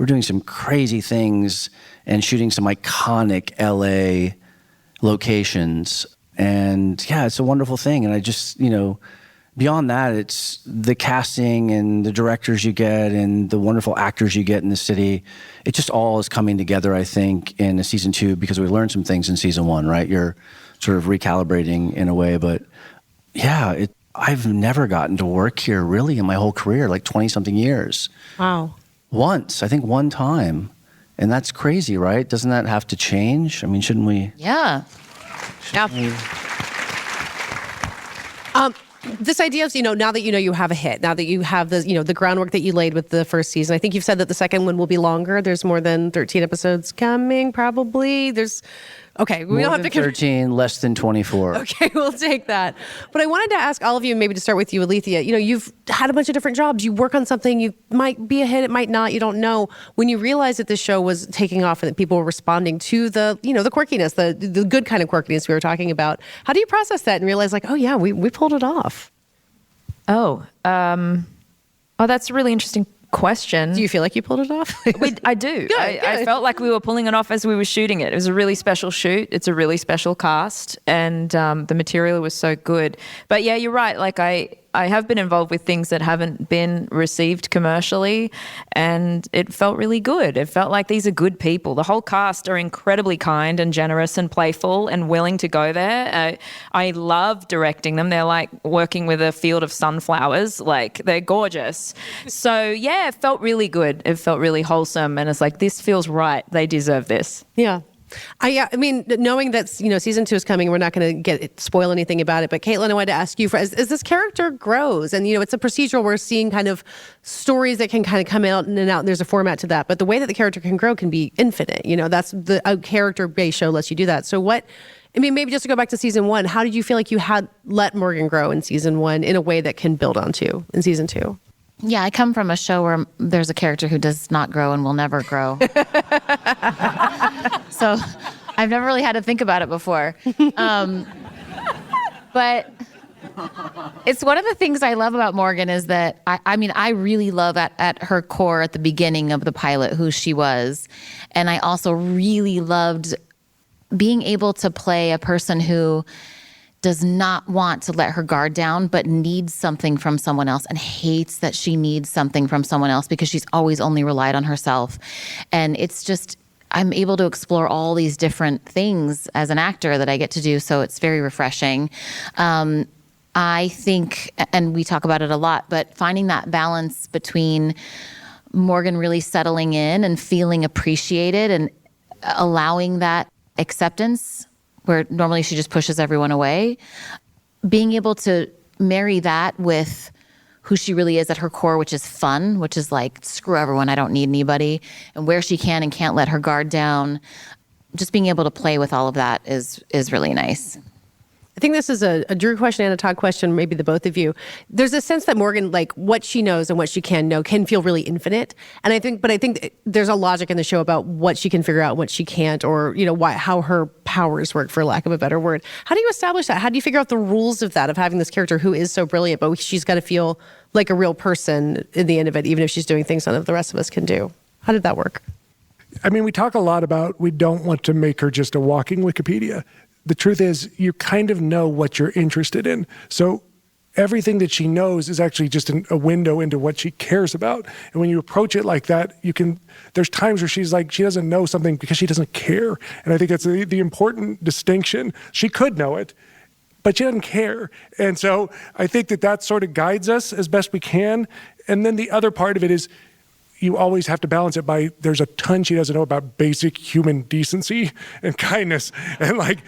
doing some crazy things and shooting some iconic LA locations. And yeah, it's a wonderful thing. And I just, beyond that, it's the casting and the directors you get and the wonderful actors you get in the city. It just all is coming together, I think, in a season two because we learned some things in season one, right? You're sort of recalibrating in a way. But yeah, I've never gotten to work here really in my whole career, like 20-something years. Wow. Once, I think one time. And that's crazy, right? Doesn't that have to change? I mean, shouldn't we? Yeah. This idea of, now that you have a hit, now that you have the groundwork that you laid with the first season, I think you've said that the second one will be longer. There's more than 13 episodes coming, probably. We don't have to 13, less than 24. Okay, we'll take that. But I wanted to ask all of you, maybe to start with you, Alethea. You've had a bunch of different jobs. You work on something. You might be a hit. It might not. You don't know. When you realized that this show was taking off and that people were responding to the quirkiness, the good kind of quirkiness we were talking about, how do you process that and realize, like, oh yeah, we pulled it off? That's a really interesting question. Do you feel like you pulled it off? I do. Good. I felt like we were pulling it off as we were shooting it. It was a really special shoot. It's a really special cast, and the material was so good. But yeah, you're right. Like I have been involved with things that haven't been received commercially, and it felt really good. It felt like these are good people. The whole cast are incredibly kind and generous and playful and willing to go there. I love directing them. They're like working with a field of sunflowers. Like, they're gorgeous. So yeah, it felt really good. It felt really wholesome, and it's like, this feels right. They deserve this. Yeah. I mean, knowing that, season 2 is coming, we're not going to spoil anything about it. But Kaitlin, I wanted to ask you, as this character grows, and it's a procedural, we're seeing kind of stories that can kind of come out and out, and there's a format to that. But the way that the character can grow can be infinite. That's a character-based show lets you do that. So maybe just to go back to season 1, how did you feel like you had let Morgan grow in season 1 in a way that can build onto in season 2? Yeah, I come from a show where there's a character who does not grow and will never grow. So I've never really had to think about it before. But it's one of the things I love about Morgan is that, I really love at her core at the beginning of the pilot who she was. And I also really loved being able to play a person who does not want to let her guard down, but needs something from someone else and hates that she needs something from someone else because she's always only relied on herself. And it's just, I'm able to explore all these different things as an actor that I get to do. So it's very refreshing. I think, and we talk about it a lot, but finding that balance between Morgan really settling in and feeling appreciated and allowing that acceptance where normally she just pushes everyone away, being able to marry that with who she really is at her core, which is fun, which is like, screw everyone, I don't need anybody, and where she can and can't let her guard down. Just being able to play with all of that is really nice. I think this is a Drew question and a Todd question, maybe the both of you. There's a sense that Morgan, like what she knows and what she can know, can feel really infinite. And I think there's a logic in the show about what she can figure out, what she can't, or how her powers work, for lack of a better word. How do you establish that? How do you figure out the rules of that, of having this character who is so brilliant, but she's got to feel like a real person in the end of it, even if she's doing things none of the rest of us can do? How did that work? I mean, we talk a lot about we don't want to make her just a walking Wikipedia. The truth is, you kind of know what you're interested in. So everything that she knows is actually just a window into what she cares about. And when you approach it like that, there's times where she's like, she doesn't know something because she doesn't care. And I think that's the important distinction. She could know it, but she doesn't care. And so I think that sort of guides us as best we can. And then the other part of it is, you always have to balance it by, there's a ton she doesn't know about basic human decency and kindness. And like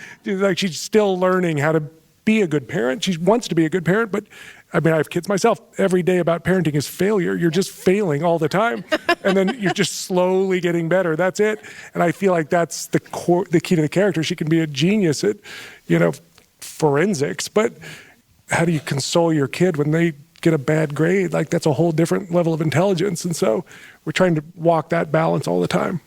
she's still learning how to be a good parent. She wants to be a good parent, but I have kids myself. Every day about parenting is failure. You're just failing all the time. And then you're just slowly getting better. That's it. And I feel like that's the key to the character. She can be a genius at, forensics, but how do you console your kid when they get a bad grade? Like, that's a whole different level of intelligence. And so we're trying to walk that balance all the time.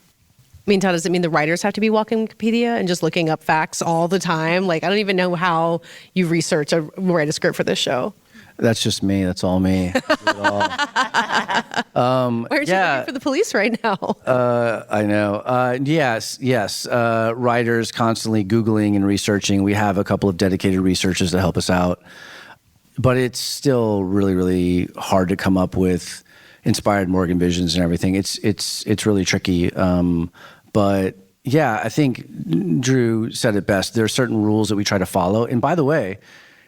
I mean, Todd, does it mean the writers have to be walking Wikipedia and just looking up facts all the time? Like, I don't even know how you research or write a script for this show. That's just me. That's all me. Why aren't you working for the police right now? I know. Yes. Writers constantly Googling and researching. We have a couple of dedicated researchers to help us out. But it's still really, really hard to come up with inspired Morgan visions and everything. It's really tricky. But yeah, I think Drew said it best. There are certain rules that we try to follow. And by the way,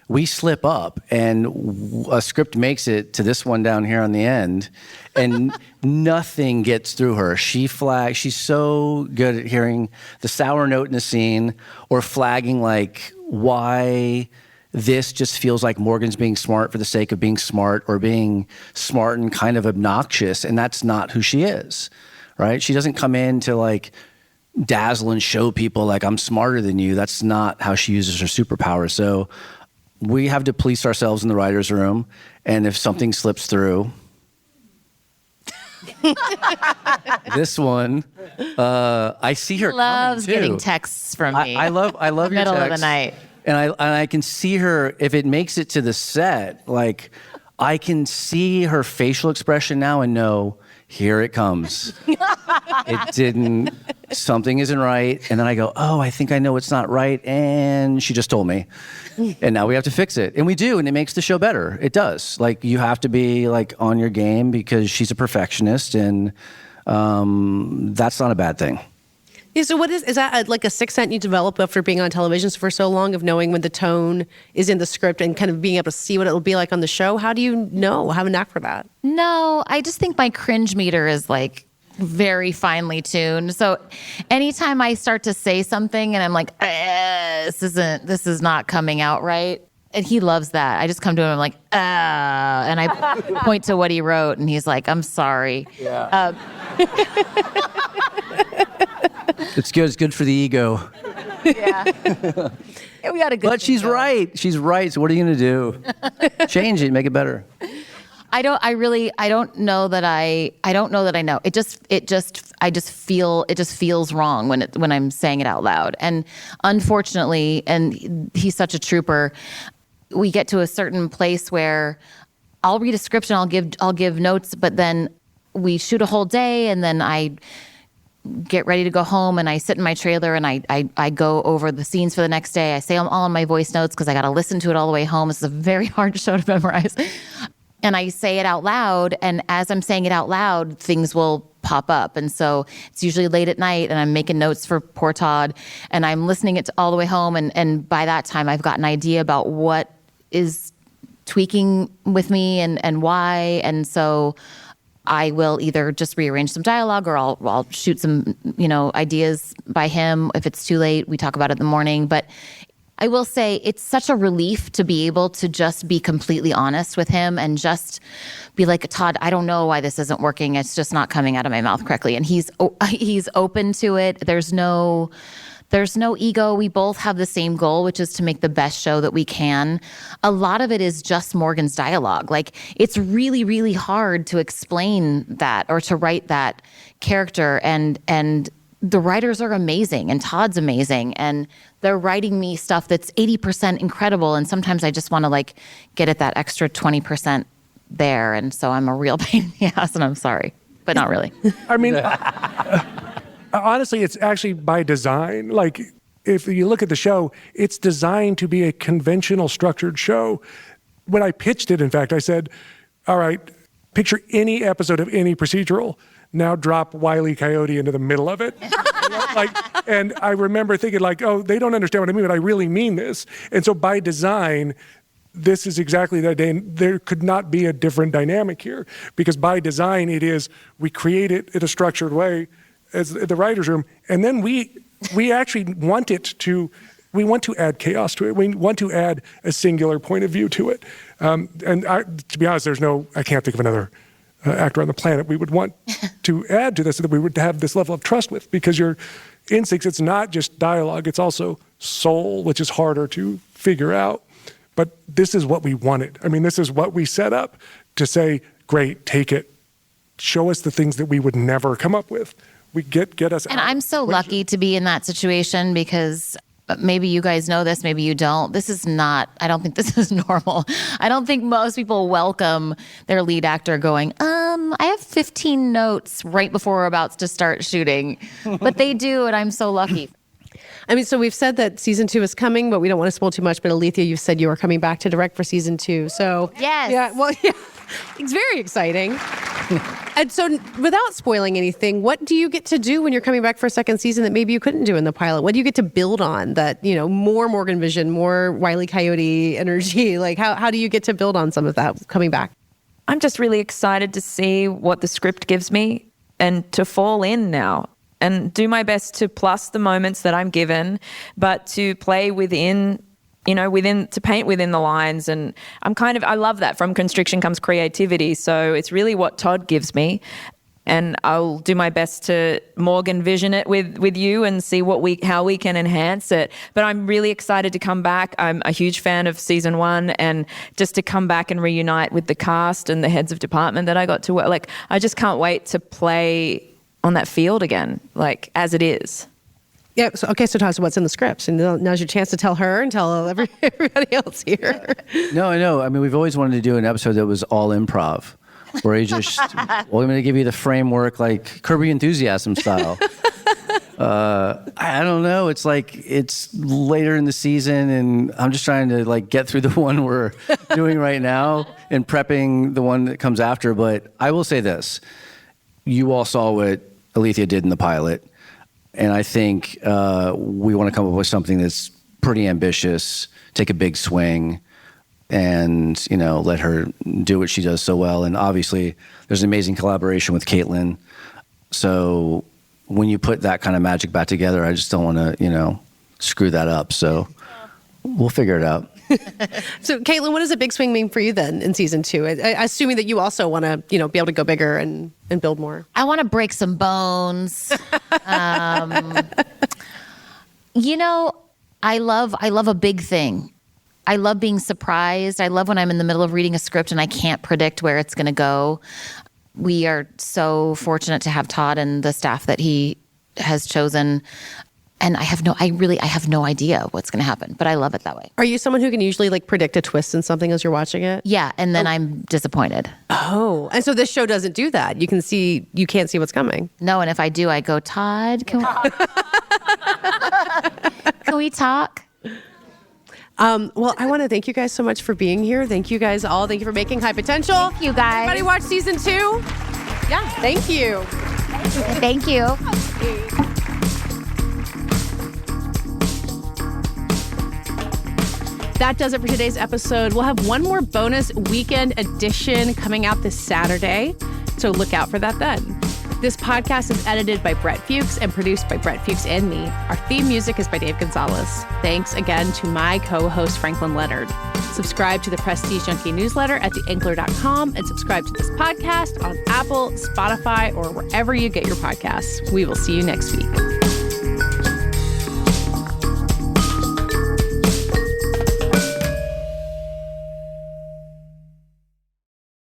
we slip up and a script makes it to this one down here on the end and nothing gets through her. She's so good at hearing the sour note in a scene or flagging like why this just feels like Morgan's being smart for the sake of being smart or being smart and kind of obnoxious. And that's not who she is, right? She doesn't come in to like dazzle and show people like I'm smarter than you. That's not how she uses her superpower. So we have to police ourselves in the writer's room. And if something slips through, this one, I see her loves coming too. getting texts from me. I love your middle texts. of the night. And I can see her, if it makes it to the set, like I can see her facial expression now and know here it comes. It didn't, something isn't right. And then I go, oh, I think I know it's not right. And she just told me. And now we have to fix it. And we do, and it makes the show better. It does. Like, you have to be like on your game because she's a perfectionist, and that's not a bad thing. Yeah, so is that like a sixth sense you develop after being on television for so long, of knowing when the tone is in the script and kind of being able to see what it'll be like on the show? How do you have a knack for that? No, I just think my cringe meter is like very finely tuned. So anytime I start to say something and I'm like, this is not coming out right. And he loves that. I just come to him, I'm like, and I point to what he wrote, and he's like, I'm sorry. Yeah. It's good. It's good for the ego. Yeah, we got a good. But she's right. She's right. So what are you going to do? Change it. Make it better. I don't know that I know. It just feels wrong when I'm saying it out loud. And unfortunately, and he's such a trooper, we get to a certain place where I'll read a script and I'll give notes, but then we shoot a whole day, and then I get ready to go home, and I sit in my trailer and I go over the scenes for the next day. I say them all in my voice notes because I got to listen to it all the way home. This is a very hard show to memorize. And I say it out loud, and as I'm saying it out loud, things will pop up. And so it's usually late at night, and I'm making notes for poor Todd, and I'm listening it all the way home. And by that time, I've got an idea about what is tweaking with me and why. And so I will either just rearrange some dialogue, or I'll shoot some, ideas by him. If it's too late, we talk about it in the morning. But I will say it's such a relief to be able to just be completely honest with him and just be like, Todd, I don't know why this isn't working. It's just not coming out of my mouth correctly. And he's open to it. There's no ego. We both have the same goal, which is to make the best show that we can. A lot of it is just Morgan's dialogue. Like, it's really, really hard to explain that or to write that character. And the writers are amazing, and Todd's amazing, and they're writing me stuff that's 80% incredible. And sometimes I just want to get at that extra 20% there. And so I'm a real pain in the ass, and I'm sorry, but not really. I mean, honestly, it's actually by design. Like, if you look at the show, it's designed to be a conventional structured show. When I pitched it, in fact, I said, all right, picture any episode of any procedural. Now drop Wile E. Coyote into the middle of it. And I remember thinking oh, they don't understand what I mean, but I really mean this. And so by design, this is exactly that day. And there could not be a different dynamic here, because by design, we create it in a structured way as the writer's room. And then we actually want to add chaos to it. We want to add a singular point of view to it. To be honest, I can't think of another actor on the planet we would want to add to this, that we would have this level of trust with, because your instincts, it's not just dialogue, it's also soul, which is harder to figure out. But this is what we wanted. I mean, this is what we set up to say, great, take it. Show us the things that we would never come up with. We get us out. And I'm so lucky to be in that situation, because maybe you guys know this, maybe you don't. I don't think this is normal. I don't think most people welcome their lead actor going, I have 15 notes right before we're about to start shooting. But they do, and I'm so lucky. I mean, so we've said that season 2 is coming, but we don't want to spoil too much. But Alethea, you've said you are coming back to direct for season 2. So yes. Yeah, well, yeah, it's very exciting. And so without spoiling anything, what do you get to do when you're coming back for a second season that maybe you couldn't do in the pilot? What do you get to build on that, more Morgan Vision, more Wile E. Coyote energy? Like, how do you get to build on some of that coming back? I'm just really excited to see what the script gives me and to fall in now and do my best to plus the moments that I'm given, but to play within, to paint within the lines. And I love that. From constriction comes creativity. So it's really what Todd gives me. And I'll do my best to Morgan Vision it with you and see how we can enhance it. But I'm really excited to come back. I'm a huge fan of season 1, and just to come back and reunite with the cast and the heads of department that I got to work. I just can't wait to play on that field again, as it is. Yeah. So Todd, so what's in the scripts? And now's your chance to tell her and tell everybody else here. No, I know. I mean, we've always wanted to do an episode that was all improv. where he just, well, I'm going to give you the framework like Curb Your Enthusiasm style. I don't know. It's like it's later in the season, and I'm just trying to like get through the one we're doing right now and prepping the one that comes after. But I will say this: you all saw what Alethea did in the pilot, and I think we want to come up with something that's pretty ambitious, take a big swing, and let her do what she does so well. And obviously, there's an amazing collaboration with Kaitlin. So when you put that kind of magic back together, I just don't want to, screw that up. So we'll figure it out. So, Kaitlin, what does a big swing mean for you then in season 2? Assuming that you also want to, be able to go bigger and build more. I want to break some bones. I love a big thing. I love being surprised. I love when I'm in the middle of reading a script and I can't predict where it's going to go. We are so fortunate to have Todd and the staff that he has chosen. And I have no idea what's going to happen, but I love it that way. Are you someone who can usually like predict a twist in something as you're watching it? Yeah, and then I'm disappointed. Oh, and so this show doesn't do that. You can't see what's coming. No, and if I do, I go, Todd, can we talk? Well, I want to thank you guys so much for being here. Thank you guys all. Thank you for making High Potential. Thank you, guys. Everybody watch season 2. Yeah, thank you. Thank you. That does it for today's episode. We'll have one more bonus weekend edition coming out this Saturday, so look out for that then. This podcast is edited by Brett Fuchs and produced by Brett Fuchs and me. Our theme music is by Dave Gonzalez. Thanks again to my co-host, Franklin Leonard. Subscribe to the Prestige Junkie newsletter at theankler.com and subscribe to this podcast on Apple, Spotify, or wherever you get your podcasts. We will see you next week.